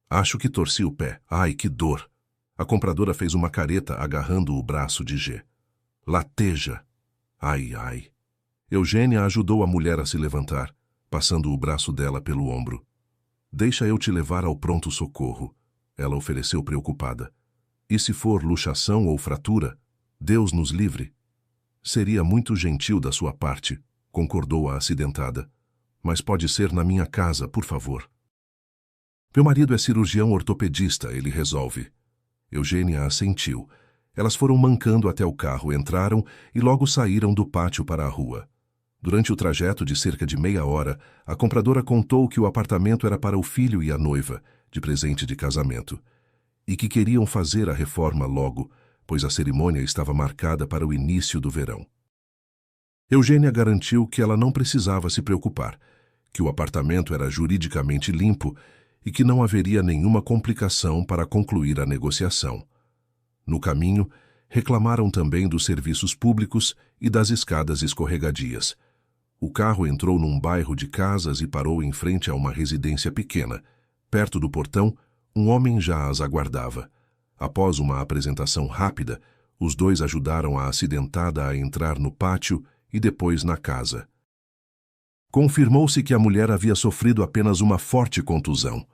Acho que torci o pé. Ai, que dor! A compradora fez uma careta agarrando o braço de G. Lateja! Ai, ai! Eugênia ajudou a mulher a se levantar, passando o braço dela pelo ombro. Deixa eu te levar ao pronto-socorro, ela ofereceu preocupada. E se for luxação ou fratura, Deus nos livre. Seria muito gentil da sua parte, concordou a acidentada. Mas pode ser na minha casa, por favor. Meu marido é cirurgião ortopedista, ele resolve. Eugênia assentiu. Elas foram mancando até o carro, entraram e logo saíram do pátio para a rua. Durante o trajeto de cerca de meia hora, a compradora contou que o apartamento era para o filho e a noiva, de presente de casamento, e que queriam fazer a reforma logo, pois a cerimônia estava marcada para o início do verão. Eugênia garantiu que ela não precisava se preocupar, que o apartamento era juridicamente limpo e que não haveria nenhuma complicação para concluir a negociação. No caminho, reclamaram também dos serviços públicos e das escadas escorregadias. O carro entrou num bairro de casas e parou em frente a uma residência pequena. Perto do portão, um homem já as aguardava. Após uma apresentação rápida, os dois ajudaram a acidentada a entrar no pátio e depois na casa. Confirmou-se que a mulher havia sofrido apenas uma forte contusão.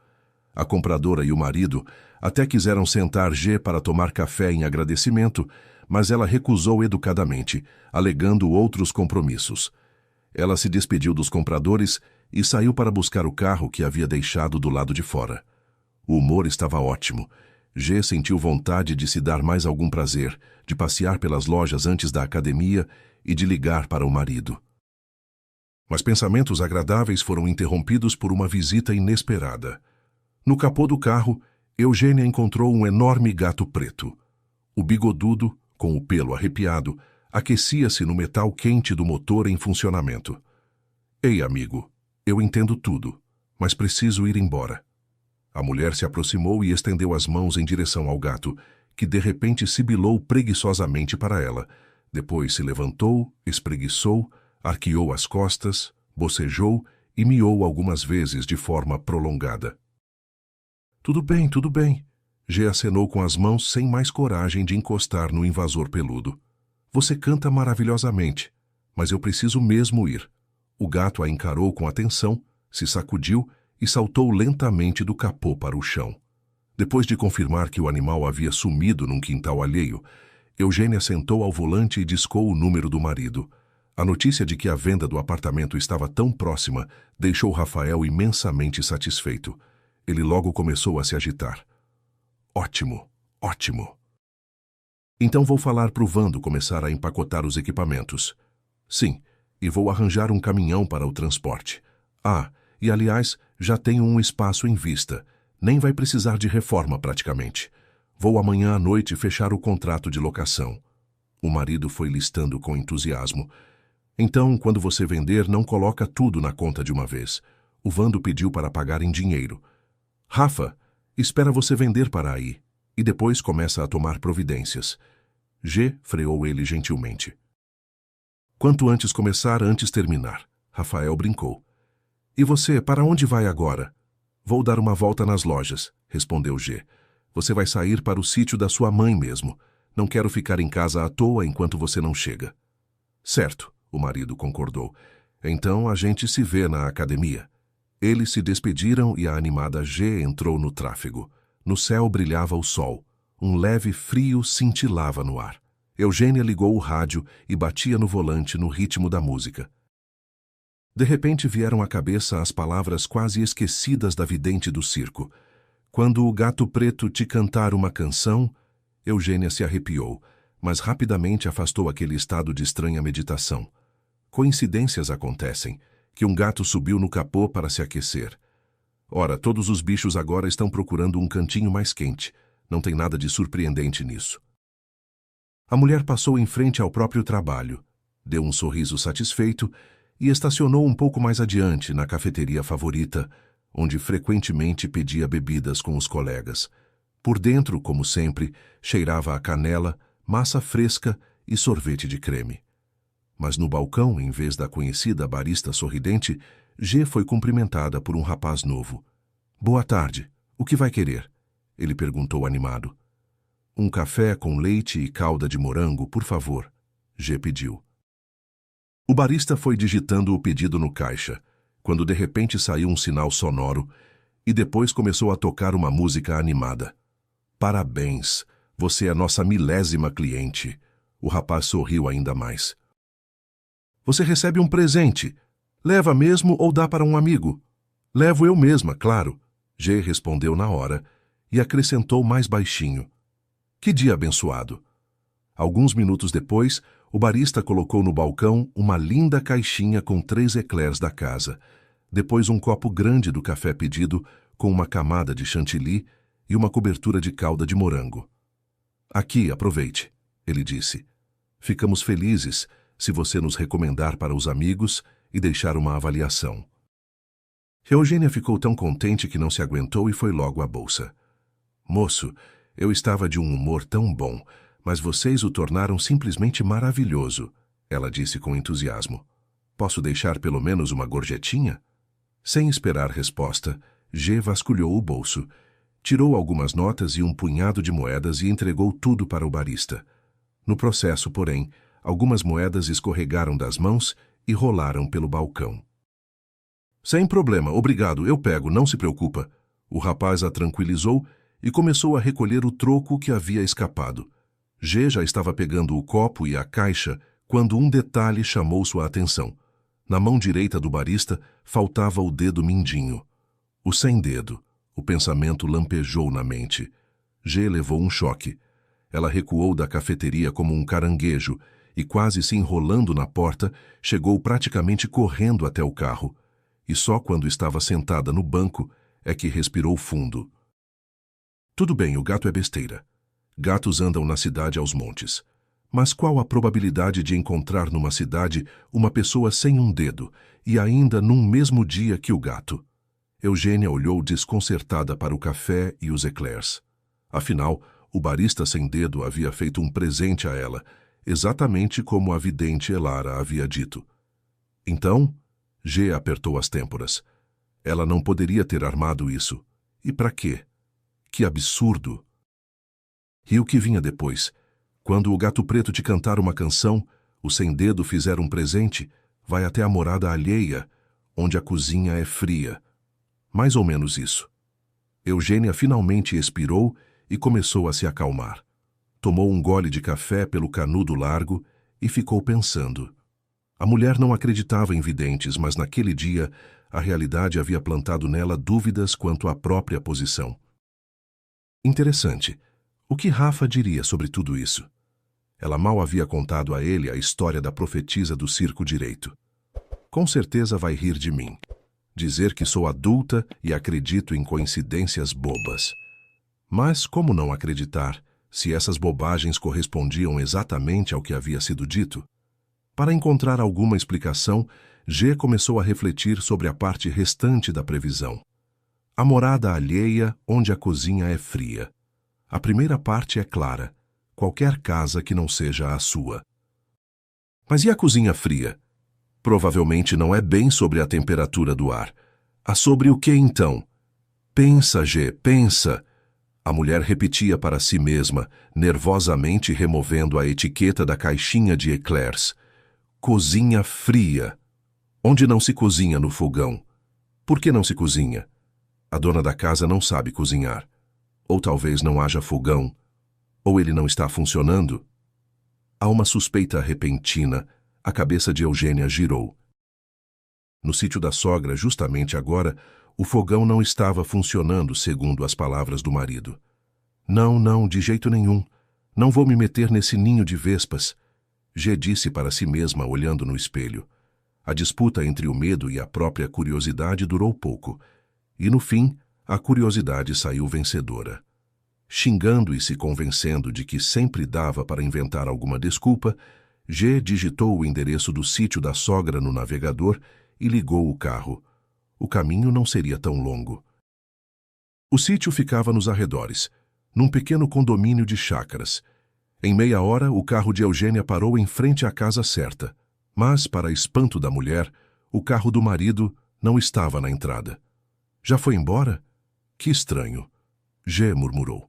A compradora e o marido até quiseram sentar G para tomar café em agradecimento, mas ela recusou educadamente, alegando outros compromissos. Ela se despediu dos compradores e saiu para buscar o carro que havia deixado do lado de fora. O humor estava ótimo. G sentiu vontade de se dar mais algum prazer, de passear pelas lojas antes da academia e de ligar para o marido. Mas pensamentos agradáveis foram interrompidos por uma visita inesperada. No capô do carro, Eugênia encontrou um enorme gato preto. O bigodudo, com o pelo arrepiado, aquecia-se no metal quente do motor em funcionamento. Ei, amigo, eu entendo tudo, mas preciso ir embora. A mulher se aproximou e estendeu as mãos em direção ao gato, que de repente sibilou preguiçosamente para ela. Depois se levantou, espreguiçou, arqueou as costas, bocejou e miou algumas vezes de forma prolongada. Tudo bem, tudo bem. G acenou com as mãos sem mais coragem de encostar no invasor peludo. Você canta maravilhosamente, mas eu preciso mesmo ir. O gato a encarou com atenção, se sacudiu e saltou lentamente do capô para o chão. Depois de confirmar que o animal havia sumido num quintal alheio, Eugênia sentou ao volante e discou o número do marido. A notícia de que a venda do apartamento estava tão próxima deixou Rafael imensamente satisfeito. Ele logo começou a se agitar. Ótimo, ótimo. Então vou falar pro Vando começar a empacotar os equipamentos. Sim, e vou arranjar um caminhão para o transporte. Ah, e aliás, já tenho um espaço em vista. Nem vai precisar de reforma praticamente. Vou amanhã à noite fechar o contrato de locação. O marido foi listando com entusiasmo. Então, quando você vender, não coloca tudo na conta de uma vez. O Vando pediu para pagar em dinheiro. Rafa, espera você vender para aí. E depois começa a tomar providências. G freou ele gentilmente. Quanto antes começar, antes terminar. Rafael brincou. E você, para onde vai agora? Vou dar uma volta nas lojas, respondeu G. Você vai sair para o sítio da sua mãe mesmo. Não quero ficar em casa à toa enquanto você não chega. Certo, o marido concordou. Então a gente se vê na academia. Eles se despediram e a animada G entrou no tráfego. No céu brilhava o sol. Um leve frio cintilava no ar. Eugênia ligou o rádio e batia no volante no ritmo da música. De repente vieram à cabeça as palavras quase esquecidas da vidente do circo. Quando o gato preto te cantar uma canção, Eugênia se arrepiou, mas rapidamente afastou aquele estado de estranha meditação. Coincidências acontecem, que um gato subiu no capô para se aquecer. Ora, todos os bichos agora estão procurando um cantinho mais quente. Não tem nada de surpreendente nisso. A mulher passou em frente ao próprio trabalho, deu um sorriso satisfeito e estacionou um pouco mais adiante na cafeteria favorita, onde frequentemente pedia bebidas com os colegas. Por dentro, como sempre, cheirava a canela, massa fresca e sorvete de creme. Mas no balcão, em vez da conhecida barista sorridente, G foi cumprimentada por um rapaz novo. Boa tarde. O que vai querer? Ele perguntou animado. Um café com leite e calda de morango, por favor, G pediu. O barista foi digitando o pedido no caixa, quando de repente saiu um sinal sonoro e depois começou a tocar uma música animada. Parabéns, você é nossa 1000ª cliente. O rapaz sorriu ainda mais. Você recebe um presente. Leva mesmo ou dá para um amigo? Levo eu mesma, claro, G respondeu na hora e acrescentou mais baixinho. Que dia abençoado. Alguns minutos depois, o barista colocou no balcão uma linda caixinha com 3 eclairs da casa, depois um copo grande do café pedido com uma camada de chantilly e uma cobertura de calda de morango. Aqui, aproveite, ele disse. Ficamos felizes se você nos recomendar para os amigos e deixar uma avaliação. Eugênia ficou tão contente que não se aguentou e foi logo à bolsa. Moço, eu estava de um humor tão bom, mas vocês o tornaram simplesmente maravilhoso, ela disse com entusiasmo. Posso deixar pelo menos uma gorjetinha? Sem esperar resposta, G vasculhou o bolso, tirou algumas notas e um punhado de moedas e entregou tudo para o barista. No processo, porém, algumas moedas escorregaram das mãos e rolaram pelo balcão. Sem problema, obrigado, eu pego, não se preocupa. O rapaz a tranquilizou e começou a recolher o troco que havia escapado. G já estava pegando o copo e a caixa quando um detalhe chamou sua atenção. Na mão direita do barista faltava o dedo mindinho. O sem dedo. O pensamento lampejou na mente. G levou um choque. Ela recuou da cafeteria como um caranguejo e, quase se enrolando na porta, chegou praticamente correndo até o carro. E só quando estava sentada no banco é que respirou fundo. Tudo bem, o gato é besteira. Gatos andam na cidade aos montes. Mas qual a probabilidade de encontrar numa cidade uma pessoa sem um dedo, e ainda num mesmo dia que o gato? Eugênia olhou desconcertada para o café e os eclairs. Afinal, o barista sem dedo havia feito um presente a ela, exatamente como a vidente Elara havia dito. Então, G apertou as têmporas. Ela não poderia ter armado isso. E para quê? Que absurdo! E o que vinha depois? Quando o gato preto te cantar uma canção, o sem-dedo fizer um presente, vai até a morada alheia, onde a cozinha é fria. Mais ou menos isso. Eugênia finalmente expirou e começou a se acalmar. Tomou um gole de café pelo canudo largo e ficou pensando. A mulher não acreditava em videntes, mas naquele dia a realidade havia plantado nela dúvidas quanto à própria posição. Interessante. O que Rafa diria sobre tudo isso? Ela mal havia contado a ele a história da profetisa do circo direito. Com certeza vai rir de mim. Dizer que sou adulta e acredito em coincidências bobas. Mas como não acreditar, se essas bobagens correspondiam exatamente ao que havia sido dito? Para encontrar alguma explicação, G começou a refletir sobre a parte restante da previsão. A morada alheia onde a cozinha é fria. A primeira parte é clara. Qualquer casa que não seja a sua. Mas e a cozinha fria? Provavelmente não é bem sobre a temperatura do ar. Ah, sobre o que então? Pensa, G, pensa. A mulher repetia para si mesma, nervosamente removendo a etiqueta da caixinha de eclairs. Cozinha fria. Onde não se cozinha no fogão? Por que não se cozinha? A dona da casa não sabe cozinhar. Ou talvez não haja fogão. Ou ele não está funcionando? A uma suspeita repentina, a cabeça de Eugênia girou. No sítio da sogra, justamente agora, o fogão não estava funcionando segundo as palavras do marido. Não, de jeito nenhum. Não vou me meter nesse ninho de vespas. G disse para si mesma, olhando no espelho. A disputa entre o medo e a própria curiosidade durou pouco. E, no fim, a curiosidade saiu vencedora. Xingando e se convencendo de que sempre dava para inventar alguma desculpa, G digitou o endereço do sítio da sogra no navegador e ligou o carro. O caminho não seria tão longo. O sítio ficava nos arredores, num pequeno condomínio de chácaras. Em meia hora, o carro de Eugênia parou em frente à casa certa, mas, para espanto da mulher, o carro do marido não estava na entrada. Já foi embora? Que estranho. G murmurou.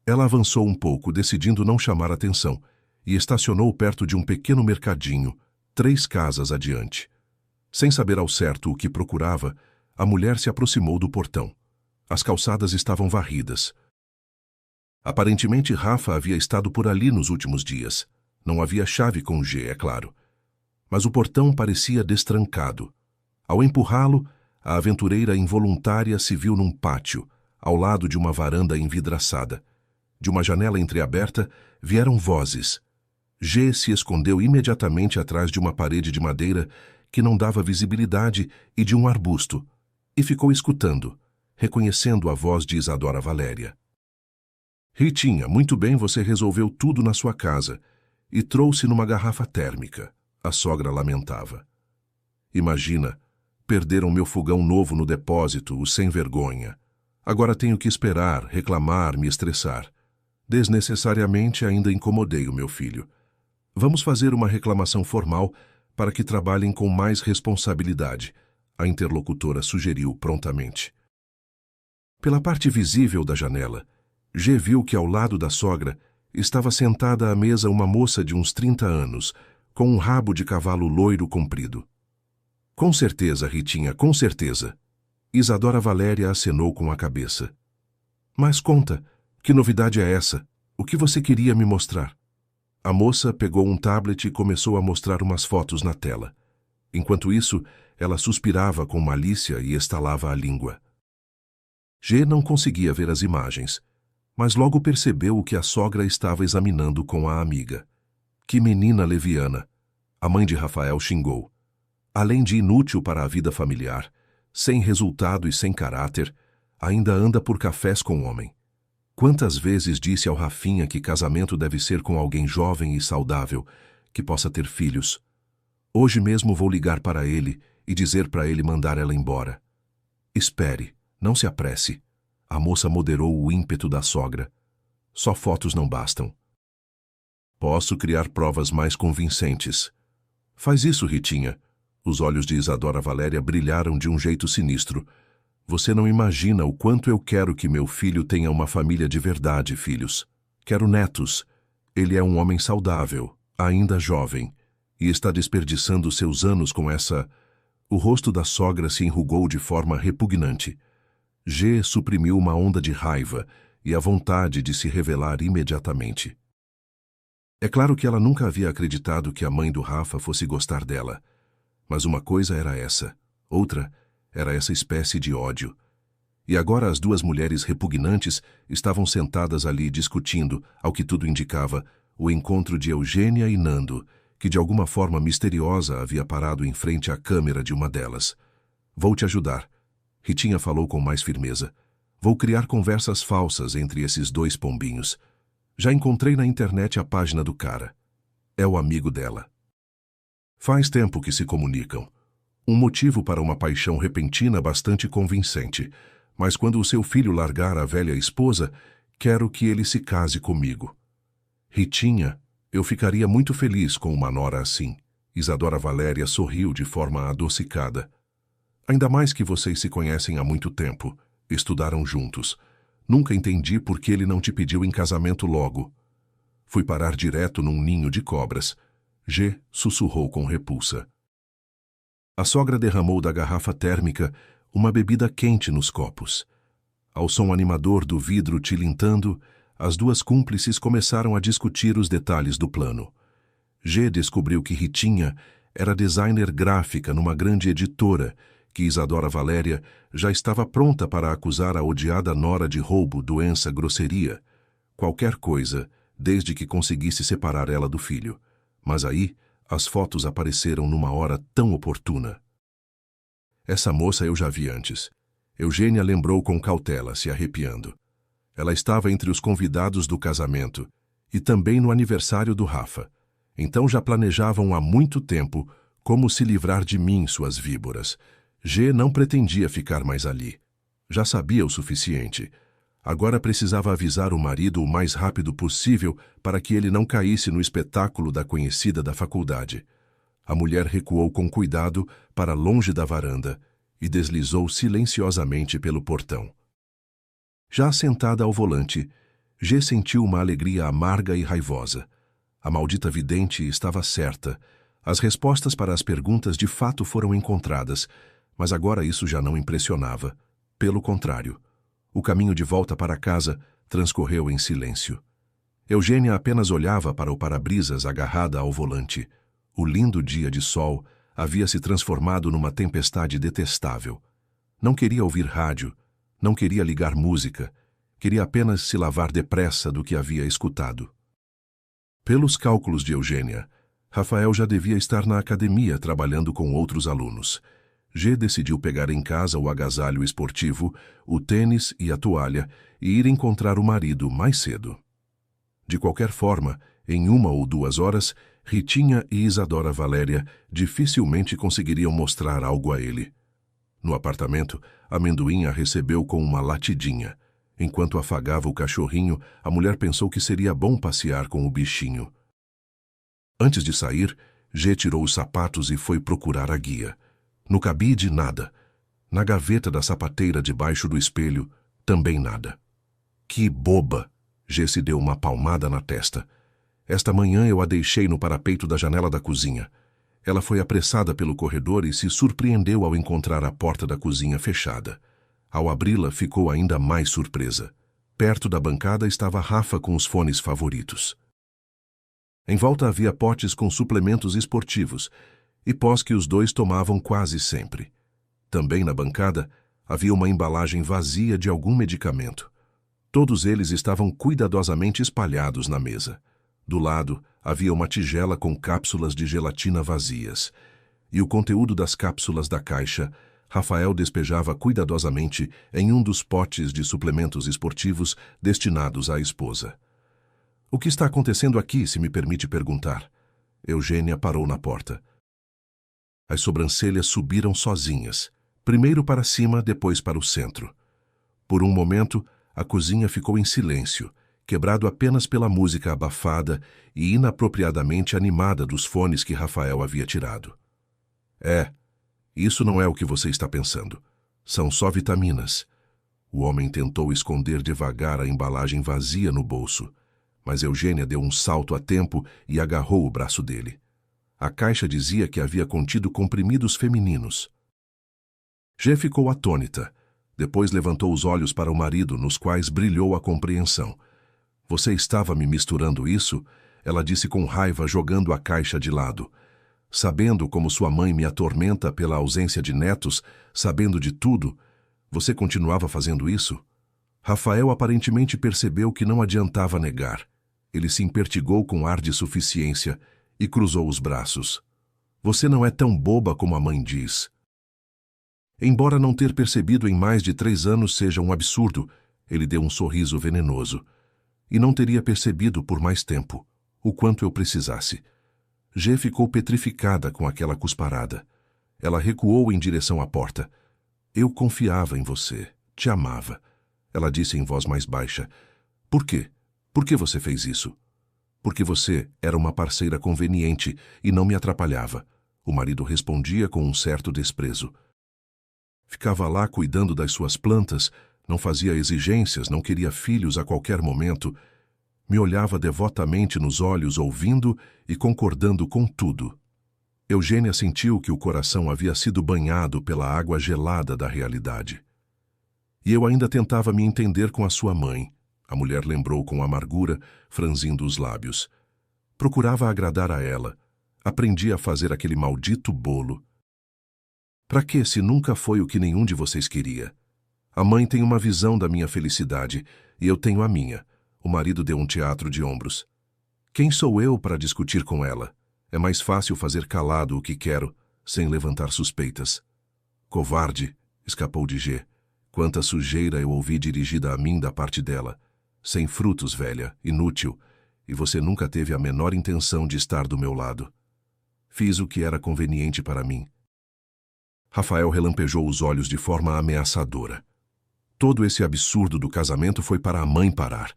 Ela avançou um pouco, decidindo não chamar atenção, e estacionou perto de um pequeno mercadinho, 3 casas adiante. Sem saber ao certo o que procurava, a mulher se aproximou do portão. As calçadas estavam varridas. Aparentemente, Rafa havia estado por ali nos últimos dias. Não havia chave com G, é claro. Mas o portão parecia destrancado. Ao empurrá-lo, a aventureira involuntária se viu num pátio, ao lado de uma varanda envidraçada. De uma janela entreaberta, vieram vozes. G se escondeu imediatamente atrás de uma parede de madeira que não dava visibilidade e de um arbusto, e ficou escutando, reconhecendo a voz de Isadora Valéria. Ritinha, muito bem, você resolveu tudo na sua casa e trouxe numa garrafa térmica, a sogra lamentava. Imagina, perderam meu fogão novo no depósito, o sem vergonha. Agora tenho que esperar, reclamar, me estressar. Desnecessariamente ainda incomodei o meu filho. Vamos fazer uma reclamação formal para que trabalhem com mais responsabilidade, a interlocutora sugeriu prontamente. Pela parte visível da janela, G viu que ao lado da sogra estava sentada à mesa uma moça de uns 30 anos, com um rabo de cavalo loiro comprido. Com certeza, Ritinha, com certeza. Isadora Valéria acenou com a cabeça. Mas conta, que novidade é essa? O que você queria me mostrar? A moça pegou um tablet e começou a mostrar umas fotos na tela. Enquanto isso, ela suspirava com malícia e estalava a língua. G não conseguia ver as imagens, mas logo percebeu o que a sogra estava examinando com a amiga. Que menina leviana! A mãe de Rafael xingou. Além de inútil para a vida familiar, sem resultado e sem caráter, ainda anda por cafés com o homem. Quantas vezes disse ao Rafinha que casamento deve ser com alguém jovem e saudável, que possa ter filhos. Hoje mesmo vou ligar para ele e dizer para ele mandar ela embora. Espere, não se apresse. A moça moderou o ímpeto da sogra. Só fotos não bastam. Posso criar provas mais convincentes. Faz isso, Ritinha. Os olhos de Isadora Valéria brilharam de um jeito sinistro. Você não imagina o quanto eu quero que meu filho tenha uma família de verdade, filhos. Quero netos. Ele é um homem saudável, ainda jovem, e está desperdiçando seus anos com essa... O rosto da sogra se enrugou de forma repugnante. G suprimiu uma onda de raiva e a vontade de se revelar imediatamente. É claro que ela nunca havia acreditado que a mãe do Rafa fosse gostar dela. Mas uma coisa era essa, outra era essa espécie de ódio. E agora as duas mulheres repugnantes estavam sentadas ali discutindo, ao que tudo indicava, o encontro de Eugênia e Nando, que de alguma forma misteriosa havia parado em frente à câmera de uma delas. Vou te ajudar. Ritinha falou com mais firmeza. Vou criar conversas falsas entre esses dois pombinhos. Já encontrei na internet a página do cara. É o amigo dela. Faz tempo que se comunicam. Um motivo para uma paixão repentina bastante convincente. Mas quando o seu filho largar a velha esposa, quero que ele se case comigo. Ritinha, eu ficaria muito feliz com uma nora assim. Isadora Valéria sorriu de forma adocicada. Ainda mais que vocês se conhecem há muito tempo. Estudaram juntos. Nunca entendi por que ele não te pediu em casamento logo. Fui parar direto num ninho de cobras. G sussurrou com repulsa. A sogra derramou da garrafa térmica uma bebida quente nos copos. Ao som animador do vidro tilintando, as duas cúmplices começaram a discutir os detalhes do plano. G descobriu que Ritinha era designer gráfica numa grande editora, que Isadora Valéria já estava pronta para acusar a odiada nora de roubo, doença, grosseria. Qualquer coisa, desde que conseguisse separar ela do filho. Mas aí, as fotos apareceram numa hora tão oportuna. Essa moça eu já vi antes. Eugênia lembrou com cautela, se arrepiando. Ela estava entre os convidados do casamento e também no aniversário do Rafa. Então já planejavam há muito tempo como se livrar de mim, suas víboras. G não pretendia ficar mais ali. Já sabia o suficiente. Agora precisava avisar o marido o mais rápido possível para que ele não caísse no espetáculo da conhecida da faculdade. A mulher recuou com cuidado para longe da varanda e deslizou silenciosamente pelo portão. Já sentada ao volante, G sentiu uma alegria amarga e raivosa. A maldita vidente estava certa. As respostas para as perguntas de fato foram encontradas, mas agora isso já não impressionava. Pelo contrário, o caminho de volta para casa transcorreu em silêncio. Eugênia apenas olhava para o para-brisas agarrada ao volante. O lindo dia de sol havia se transformado numa tempestade detestável. Não queria ouvir rádio, não queria ligar música, queria apenas se lavar depressa do que havia escutado. Pelos cálculos de Eugênia, Rafael já devia estar na academia trabalhando com outros alunos. G decidiu pegar em casa o agasalho esportivo, o tênis e a toalha e ir encontrar o marido mais cedo. De qualquer forma, em 1 ou 2 horas, Ritinha e Isadora Valéria dificilmente conseguiriam mostrar algo a ele. No apartamento, Amendoim a recebeu com uma latidinha. Enquanto afagava o cachorrinho, a mulher pensou que seria bom passear com o bichinho. Antes de sair, G tirou os sapatos e foi procurar a guia. No cabide, nada. Na gaveta da sapateira debaixo do espelho, também nada. Que boba! G se deu uma palmada na testa. Esta manhã eu a deixei no parapeito da janela da cozinha. Ela foi apressada pelo corredor e se surpreendeu ao encontrar a porta da cozinha fechada. Ao abri-la, ficou ainda mais surpresa. Perto da bancada estava Rafa com os fones favoritos. Em volta havia potes com suplementos esportivos e pós que os dois tomavam quase sempre. Também na bancada havia uma embalagem vazia de algum medicamento. Todos eles estavam cuidadosamente espalhados na mesa. Do lado havia uma tigela com cápsulas de gelatina vazias. E o conteúdo das cápsulas da caixa, Rafael despejava cuidadosamente em um dos potes de suplementos esportivos destinados à esposa. O que está acontecendo aqui, se me permite perguntar? Eugênia parou na porta. As sobrancelhas subiram sozinhas, primeiro para cima, depois para o centro. Por um momento, a cozinha ficou em silêncio, quebrado apenas pela música abafada e inapropriadamente animada dos fones que Rafael havia tirado. Isso não é o que você está pensando. São só vitaminas. O homem tentou esconder devagar a embalagem vazia no bolso, mas Eugênia deu um salto a tempo e agarrou o braço dele. A caixa dizia que havia contido comprimidos femininos. G ficou atônita. Depois levantou os olhos para o marido, nos quais brilhou a compreensão. Você estava me misturando isso? Ela disse com raiva, jogando a caixa de lado. Sabendo como sua mãe me atormenta pela ausência de netos, sabendo de tudo, você continuava fazendo isso? Rafael aparentemente percebeu que não adiantava negar. Ele se impertigou com ar de suficiência e cruzou os braços. Você não é tão boba como a mãe diz. Embora não ter percebido em mais de 3 anos seja um absurdo, ele deu um sorriso venenoso. E não teria percebido por mais tempo, o quanto eu precisasse. G ficou petrificada com aquela cusparada. Ela recuou em direção à porta. Eu confiava em você, te amava. Ela disse em voz mais baixa. Por quê? Por que você fez isso? Porque você era uma parceira conveniente e não me atrapalhava. O marido respondia com um certo desprezo. Ficava lá cuidando das suas plantas, não fazia exigências, não queria filhos a qualquer momento. Me olhava devotamente nos olhos, ouvindo e concordando com tudo. Eugênia sentiu que o coração havia sido banhado pela água gelada da realidade. E eu ainda tentava me entender com a sua mãe, a mulher lembrou com amargura, franzindo os lábios. Procurava agradar a ela. Aprendi a fazer aquele maldito bolo. Pra quê, se nunca foi o que nenhum de vocês queria? A mãe tem uma visão da minha felicidade e eu tenho a minha. O marido deu um teatro de ombros. Quem sou eu para discutir com ela? É mais fácil fazer calado o que quero, sem levantar suspeitas. Covarde, escapou de G. Quanta sujeira eu ouvi dirigida a mim da parte dela. Sem frutos, velha, inútil, e você nunca teve a menor intenção de estar do meu lado. Fiz o que era conveniente para mim. Rafael relampejou os olhos de forma ameaçadora. Todo esse absurdo do casamento foi para a mãe parar.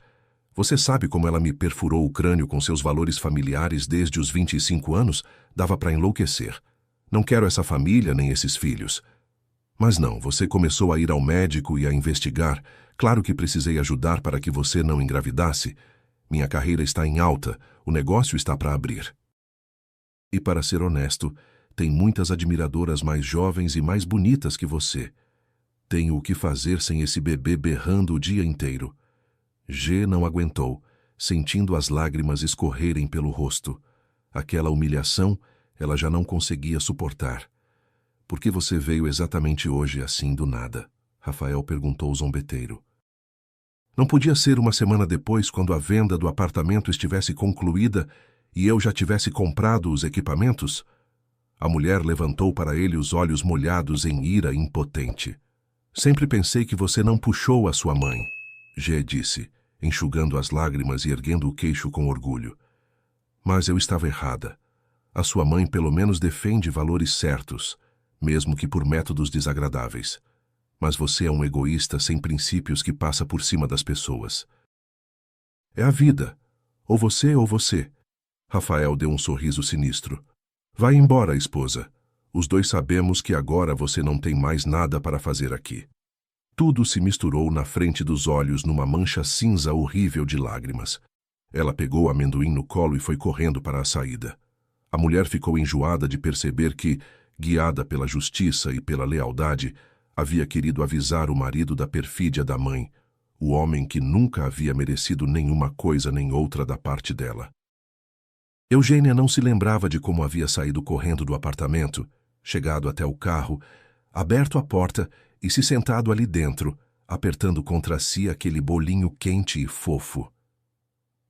Você sabe como ela me perfurou o crânio com seus valores familiares desde os 25 anos? Dava para enlouquecer. Não quero essa família nem esses filhos. Mas não, você começou a ir ao médico e a investigar. Claro que precisei ajudar para que você não engravidasse. Minha carreira está em alta, o negócio está para abrir. E para ser honesto, tem muitas admiradoras mais jovens e mais bonitas que você. Tenho o que fazer sem esse bebê berrando o dia inteiro. G não aguentou, sentindo as lágrimas escorrerem pelo rosto. Aquela humilhação, ela já não conseguia suportar. Por que você veio exatamente hoje assim do nada? Rafael perguntou zombeteiro. Não podia ser uma semana depois, quando a venda do apartamento estivesse concluída e eu já tivesse comprado os equipamentos? A mulher levantou para ele os olhos molhados em ira impotente. Sempre pensei que você não puxou a sua mãe, G disse, enxugando as lágrimas e erguendo o queixo com orgulho. Mas eu estava errada. A sua mãe pelo menos defende valores certos, mesmo que por métodos desagradáveis. Mas você é um egoísta sem princípios que passa por cima das pessoas. É a vida. Ou você ou você. Rafael deu um sorriso sinistro. Vai embora, esposa. Os dois sabemos que agora você não tem mais nada para fazer aqui. Tudo se misturou na frente dos olhos numa mancha cinza horrível de lágrimas. Ela pegou o amendoim no colo e foi correndo para a saída. A mulher ficou enjoada de perceber que, guiada pela justiça e pela lealdade, havia querido avisar o marido da perfídia da mãe, o homem que nunca havia merecido nenhuma coisa nem outra da parte dela. Eugênia não se lembrava de como havia saído correndo do apartamento, chegado até o carro, aberto a porta e se sentado ali dentro, apertando contra si aquele bolinho quente e fofo.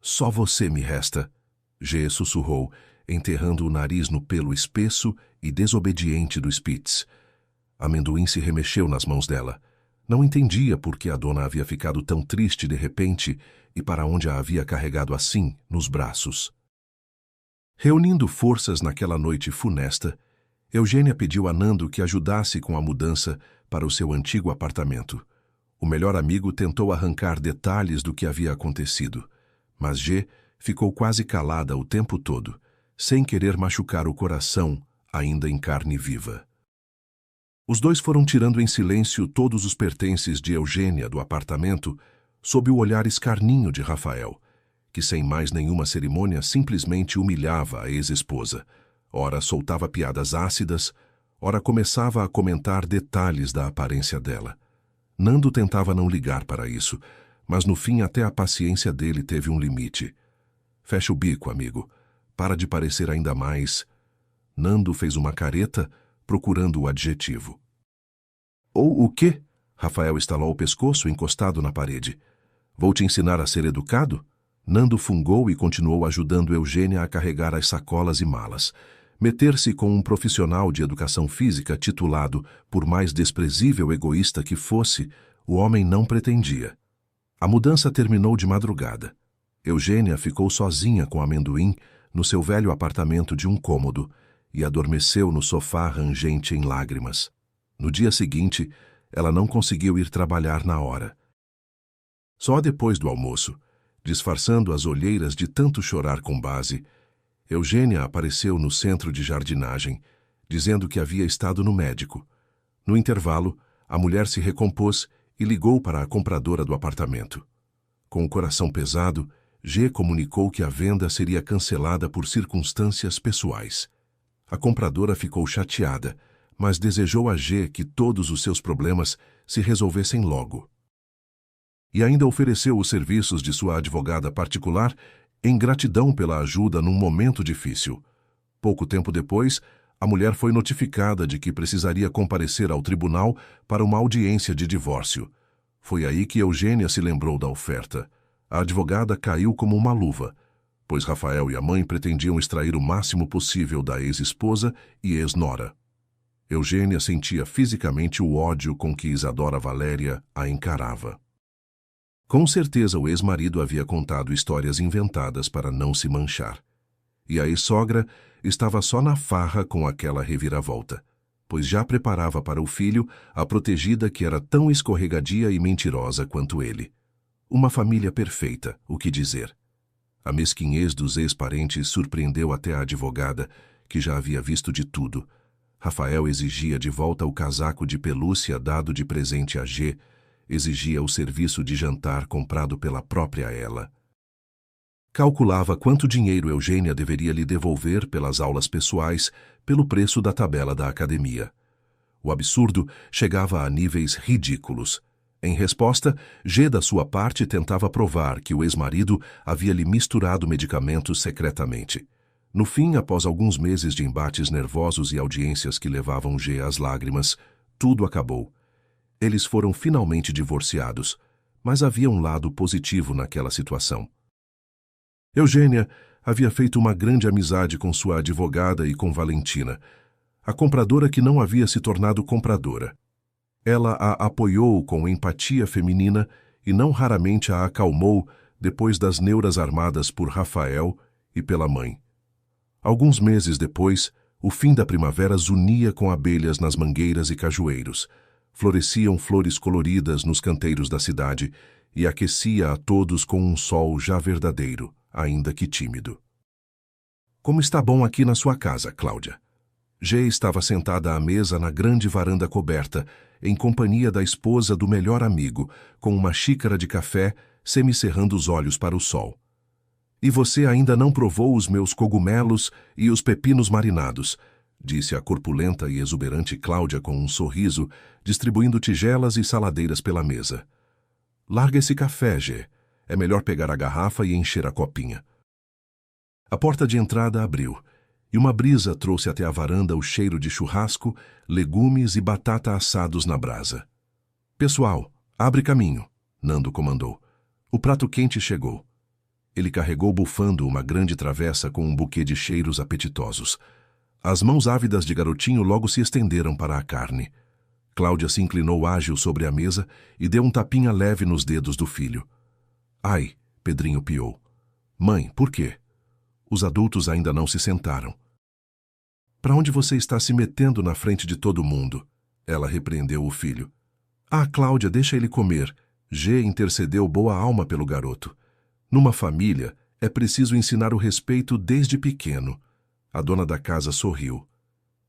Só você me resta, G sussurrou, enterrando o nariz no pelo espesso e desobediente do Spitz. Amendoim se remexeu nas mãos dela. Não entendia por que a dona havia ficado tão triste de repente e para onde a havia carregado assim, nos braços. Reunindo forças naquela noite funesta, Eugênia pediu a Nando que ajudasse com a mudança para o seu antigo apartamento. O melhor amigo tentou arrancar detalhes do que havia acontecido, mas G ficou quase calada o tempo todo, sem querer machucar o coração, ainda em carne viva. Os dois foram tirando em silêncio todos os pertences de Eugênia do apartamento, sob o olhar escarninho de Rafael, que sem mais nenhuma cerimônia simplesmente humilhava a ex-esposa. Ora soltava piadas ácidas, ora começava a comentar detalhes da aparência dela. Nando tentava não ligar para isso, mas no fim até a paciência dele teve um limite. Fecha o bico, amigo. Para de parecer ainda mais... Nando fez uma careta, procurando o adjetivo. Ou o quê? Rafael estalou o pescoço, encostado na parede. Vou te ensinar a ser educado? Nando fungou e continuou ajudando Eugênia a carregar as sacolas e malas. Meter-se com um profissional de educação física titulado, por mais desprezível egoísta que fosse, o homem não pretendia. A mudança terminou de madrugada. Eugênia ficou sozinha com Amendoim no seu velho apartamento de um cômodo e adormeceu no sofá rangente em lágrimas. No dia seguinte, ela não conseguiu ir trabalhar na hora. Só depois do almoço, disfarçando as olheiras de tanto chorar com base, Eugênia apareceu no centro de jardinagem, dizendo que havia estado no médico. No intervalo, a mulher se recompôs e ligou para a compradora do apartamento. Com o coração pesado, G comunicou que a venda seria cancelada por circunstâncias pessoais. A compradora ficou chateada, mas desejou a G que todos os seus problemas se resolvessem logo. E ainda ofereceu os serviços de sua advogada particular em gratidão pela ajuda num momento difícil. Pouco tempo depois, a mulher foi notificada de que precisaria comparecer ao tribunal para uma audiência de divórcio. Foi aí que Eugênia se lembrou da oferta. A advogada caiu como uma luva, pois Rafael e a mãe pretendiam extrair o máximo possível da ex-esposa e ex-nora. Eugênia sentia fisicamente o ódio com que Isadora Valéria a encarava. Com certeza o ex-marido havia contado histórias inventadas para não se manchar. E a ex-sogra estava só na farra com aquela reviravolta, pois já preparava para o filho a protegida que era tão escorregadia e mentirosa quanto ele. Uma família perfeita, o que dizer. A mesquinhez dos ex-parentes surpreendeu até a advogada, que já havia visto de tudo. Rafael exigia de volta o casaco de pelúcia dado de presente a G, exigia o serviço de jantar comprado pela própria ela. Calculava quanto dinheiro Eugênia deveria lhe devolver pelas aulas pessoais, pelo preço da tabela da academia. O absurdo chegava a níveis ridículos. Em resposta, G, da sua parte, tentava provar que o ex-marido havia lhe misturado medicamentos secretamente. No fim, após alguns meses de embates nervosos e audiências que levavam G às lágrimas, tudo acabou. Eles foram finalmente divorciados, mas havia um lado positivo naquela situação. Eugênia havia feito uma grande amizade com sua advogada e com Valentina, a compradora que não havia se tornado compradora. Ela a apoiou com empatia feminina e não raramente a acalmou depois das neuras armadas por Rafael e pela mãe. Alguns meses depois, o fim da primavera zunia com abelhas nas mangueiras e cajueiros. Floresciam flores coloridas nos canteiros da cidade e aquecia a todos com um sol já verdadeiro, ainda que tímido. Como está bom aqui na sua casa, Cláudia. G estava sentada à mesa na grande varanda coberta, em companhia da esposa do melhor amigo, com uma xícara de café, semicerrando os olhos para o sol. E você ainda não provou os meus cogumelos e os pepinos marinados, disse a corpulenta e exuberante Cláudia com um sorriso, distribuindo tigelas e saladeiras pela mesa. Larga esse café, G. É melhor pegar a garrafa e encher a copinha. A porta de entrada abriu, e uma brisa trouxe até a varanda o cheiro de churrasco, legumes e batata assados na brasa. Pessoal, abre caminho, Nando comandou. O prato quente chegou. Ele carregou bufando uma grande travessa com um buquê de cheiros apetitosos. As mãos ávidas de garotinho logo se estenderam para a carne. Cláudia se inclinou ágil sobre a mesa e deu um tapinha leve nos dedos do filho. Ai, Pedrinho piou. Mãe, por quê? Os adultos ainda não se sentaram. Para onde você está se metendo na frente de todo mundo? Ela repreendeu o filho. Ah, Cláudia, deixa ele comer. G intercedeu boa alma pelo garoto. Numa família, é preciso ensinar o respeito desde pequeno. A dona da casa sorriu.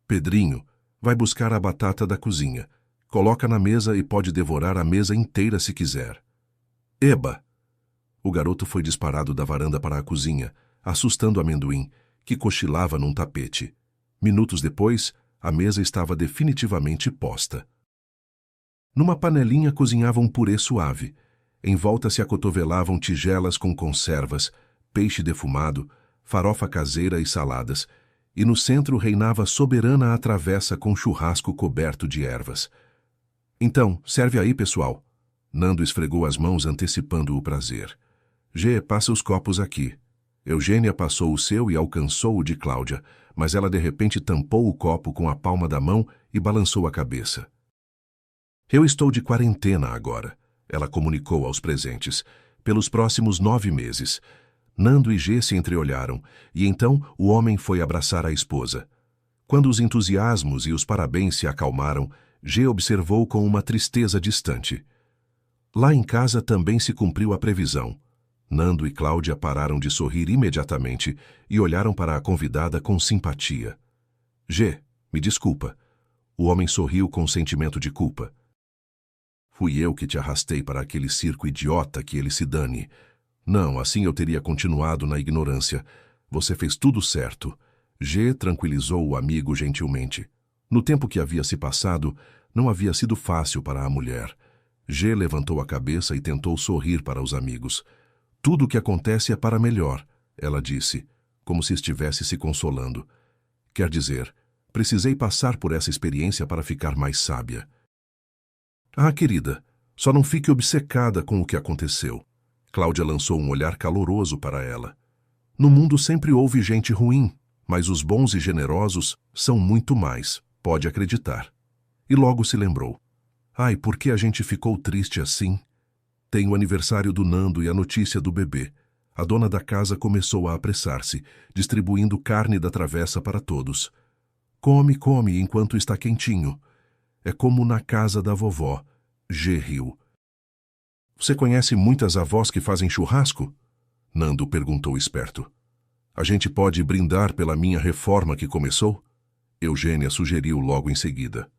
Pedrinho, Vai buscar a batata da cozinha. Coloca na mesa e pode devorar a mesa inteira se quiser. Eba! O garoto foi disparado da varanda para a cozinha, assustando Amendoim, que cochilava num tapete. Minutos depois, a mesa estava definitivamente posta. Numa panelinha cozinhava um purê suave. Em volta se acotovelavam tigelas com conservas, peixe defumado, farofa caseira e saladas, e no centro reinava soberana a travessa com churrasco coberto de ervas. Então, serve aí, pessoal. Nando esfregou as mãos antecipando o prazer. G, passa os copos aqui. Eugênia passou o seu e alcançou o de Cláudia, mas ela de repente tampou o copo com a palma da mão e balançou a cabeça. Eu estou de quarentena agora, ela comunicou aos presentes, pelos próximos 9 meses. Nando e G se entreolharam, e então o homem foi abraçar a esposa. Quando os entusiasmos e os parabéns se acalmaram, G observou com uma tristeza distante. Lá em casa também se cumpriu a previsão. Nando e Cláudia pararam de sorrir imediatamente e olharam para a convidada com simpatia. G, me desculpa. O homem sorriu com sentimento de culpa. Fui eu que te arrastei para aquele circo idiota, que ele se dane. Não, assim eu teria continuado na ignorância. Você fez tudo certo. G tranquilizou o amigo gentilmente. No tempo que havia se passado, não havia sido fácil para a mulher. G levantou a cabeça e tentou sorrir para os amigos. Tudo o que acontece é para melhor, ela disse, como se estivesse se consolando. Quer dizer, precisei passar por essa experiência para ficar mais sábia. Ah, querida, só não fique obcecada com o que aconteceu. Cláudia lançou um olhar caloroso para ela. No mundo sempre houve gente ruim, mas os bons e generosos são muito mais, pode acreditar. E logo se lembrou. Ai, por que a gente ficou triste assim? Tem o aniversário do Nando e a notícia do bebê. A dona da casa começou a apressar-se, distribuindo carne da travessa para todos. Come, come, enquanto está quentinho. É como na casa da vovó. G riu. Você conhece muitas avós que fazem churrasco? Nando perguntou esperto. A gente pode brindar pela minha reforma que começou? Eugênia sugeriu logo em seguida.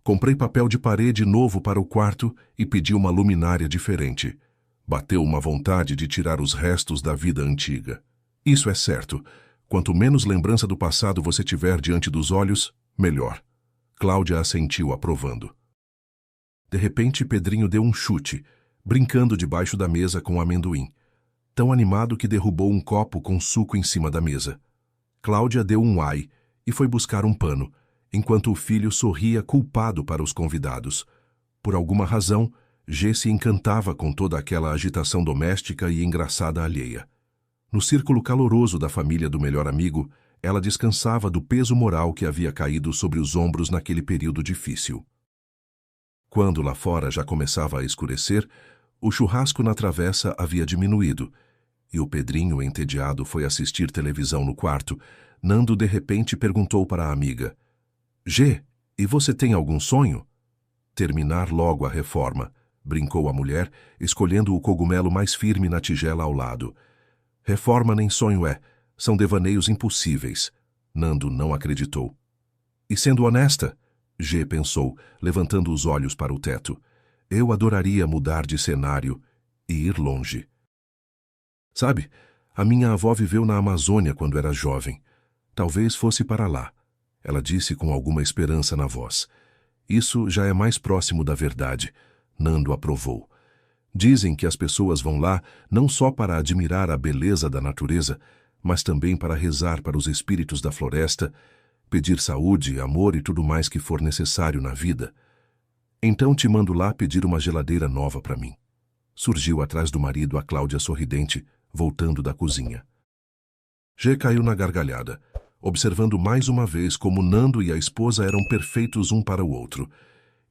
Comprei papel de parede novo para o quarto e pedi uma luminária diferente. Bateu uma vontade de tirar os restos da vida antiga. Isso é certo. Quanto menos lembrança do passado você tiver diante dos olhos, melhor. Cláudia assentiu aprovando. De repente, Pedrinho deu um chute, brincando debaixo da mesa com o Amendoim, tão animado que derrubou um copo com suco em cima da mesa. Cláudia deu um ai e foi buscar um pano, enquanto o filho sorria culpado para os convidados. Por alguma razão, G se encantava com toda aquela agitação doméstica e engraçada alheia. No círculo caloroso da família do melhor amigo, ela descansava do peso moral que havia caído sobre os ombros naquele período difícil. Quando lá fora já começava a escurecer, o churrasco na travessa havia diminuído, e o Pedrinho, entediado, foi assistir televisão no quarto. Nando de repente perguntou para a amiga: G, e você tem algum sonho? Terminar logo a reforma, brincou a mulher, escolhendo o cogumelo mais firme na tigela ao lado. Reforma nem sonho é, são devaneios impossíveis. Nando não acreditou. E sendo honesta, G pensou, levantando os olhos para o teto, eu adoraria mudar de cenário e ir longe. Sabe, a minha avó viveu na Amazônia quando era jovem. Talvez fosse para lá. Ela disse com alguma esperança na voz. Isso já é mais próximo da verdade. Nando aprovou. Dizem que as pessoas vão lá não só para admirar a beleza da natureza, mas também para rezar para os espíritos da floresta, pedir saúde, amor e tudo mais que for necessário na vida. Então te mando lá pedir uma geladeira nova para mim. Surgiu atrás do marido a Cláudia sorridente, voltando da cozinha. G caiu na gargalhada, observando mais uma vez como Nando e a esposa eram perfeitos um para o outro,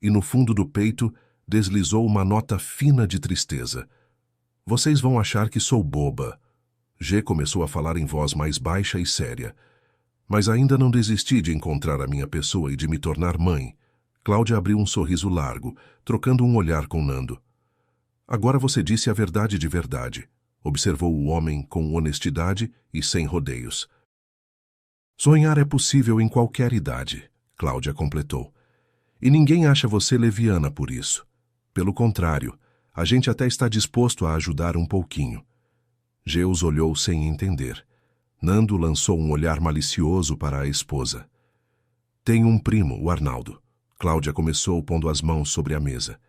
e no fundo do peito deslizou uma nota fina de tristeza. Vocês vão achar que sou boba. G começou a falar em voz mais baixa e séria. Mas ainda não desisti de encontrar a minha pessoa e de me tornar mãe. Cláudia abriu um sorriso largo, trocando um olhar com Nando. Agora você disse a verdade de verdade, observou o homem com honestidade e sem rodeios. Sonhar é possível em qualquer idade. Cláudia completou. E ninguém acha você leviana por isso. Pelo contrário, a gente até está disposto a ajudar um pouquinho. G os olhou sem entender. Nando lançou um olhar malicioso para a esposa. Tenho um primo, o Arnaldo. Cláudia começou pondo as mãos sobre a mesa.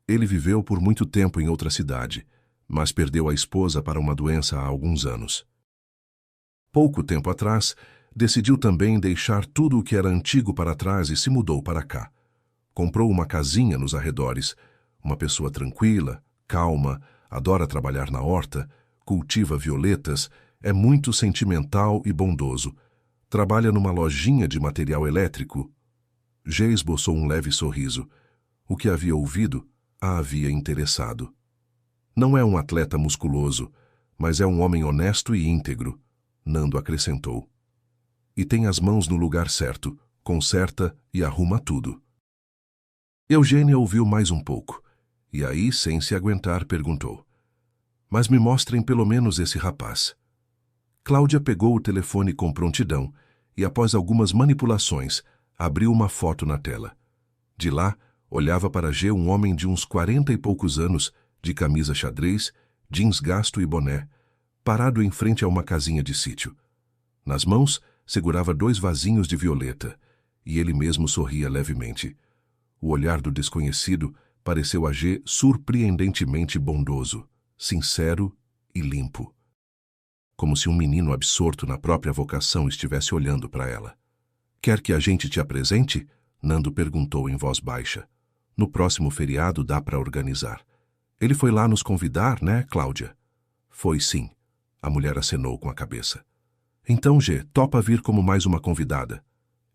Ele viveu por muito tempo em outra cidade, mas perdeu a esposa para uma doença há alguns anos. Pouco tempo atrás, decidiu também deixar tudo o que era antigo para trás e se mudou para cá. Comprou uma casinha nos arredores, uma pessoa tranquila, calma, adora trabalhar na horta, cultiva violetas, é muito sentimental e bondoso. Trabalha numa lojinha de material elétrico. G esboçou um leve sorriso. O que havia ouvido a havia interessado. Não é um atleta musculoso, mas é um homem honesto e íntegro, Nando acrescentou. E tem as mãos no lugar certo, conserta e arruma tudo. Eugênia ouviu mais um pouco, e aí, sem se aguentar, perguntou. Mas me mostrem pelo menos esse rapaz. Cláudia pegou o telefone com prontidão e, após algumas manipulações, abriu uma foto na tela. De lá, olhava para G um homem de uns 40 e poucos anos, de camisa xadrez, jeans gasto e boné, parado em frente a uma casinha de sítio. Nas mãos, segurava 2 vasinhos de violeta, e ele mesmo sorria levemente. O olhar do desconhecido pareceu a G surpreendentemente bondoso, sincero e limpo. Como se um menino absorto na própria vocação estivesse olhando para ela. Quer que a gente te apresente? Nando perguntou em voz baixa. No próximo feriado dá para organizar. Ele foi lá nos convidar, né, Cláudia? Foi sim. A mulher acenou com a cabeça. Então, G, topa vir como mais uma convidada.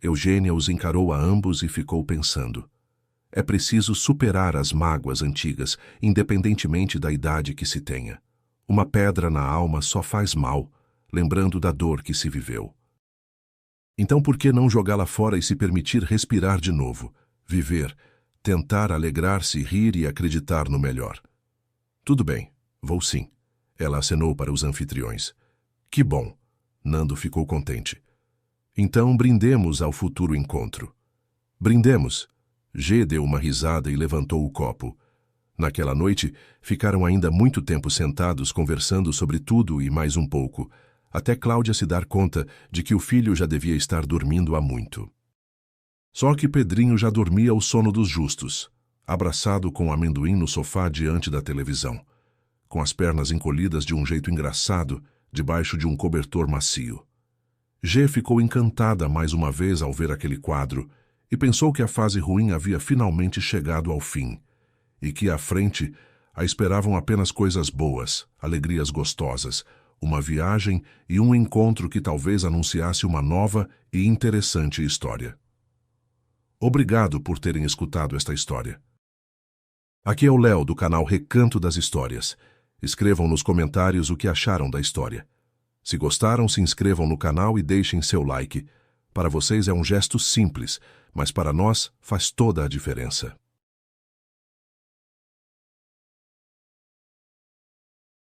Eugênia os encarou a ambos e ficou pensando. É preciso superar as mágoas antigas, independentemente da idade que se tenha. Uma pedra na alma só faz mal, lembrando da dor que se viveu. Então por que não jogá-la fora e se permitir respirar de novo, viver, tentar alegrar-se, rir e acreditar no melhor? Tudo bem, vou sim. Ela acenou para os anfitriões. Que bom. Nando ficou contente. Então brindemos ao futuro encontro. Brindemos. G deu uma risada e levantou o copo. Naquela noite, ficaram ainda muito tempo sentados conversando sobre tudo e mais um pouco, até Cláudia se dar conta de que o filho já devia estar dormindo há muito. Só que Pedrinho já dormia o sono dos justos, abraçado com o amendoim no sofá diante da televisão, com as pernas encolhidas de um jeito engraçado, debaixo de um cobertor macio. G ficou encantada mais uma vez ao ver aquele quadro e pensou que a fase ruim havia finalmente chegado ao fim, e que à frente a esperavam apenas coisas boas, alegrias gostosas, uma viagem e um encontro que talvez anunciasse uma nova e interessante história. Obrigado por terem escutado esta história. Aqui é o Léo, do canal Recanto das Histórias. Escrevam nos comentários o que acharam da história. Se gostaram, se inscrevam no canal e deixem seu like. Para vocês é um gesto simples, mas para nós faz toda a diferença.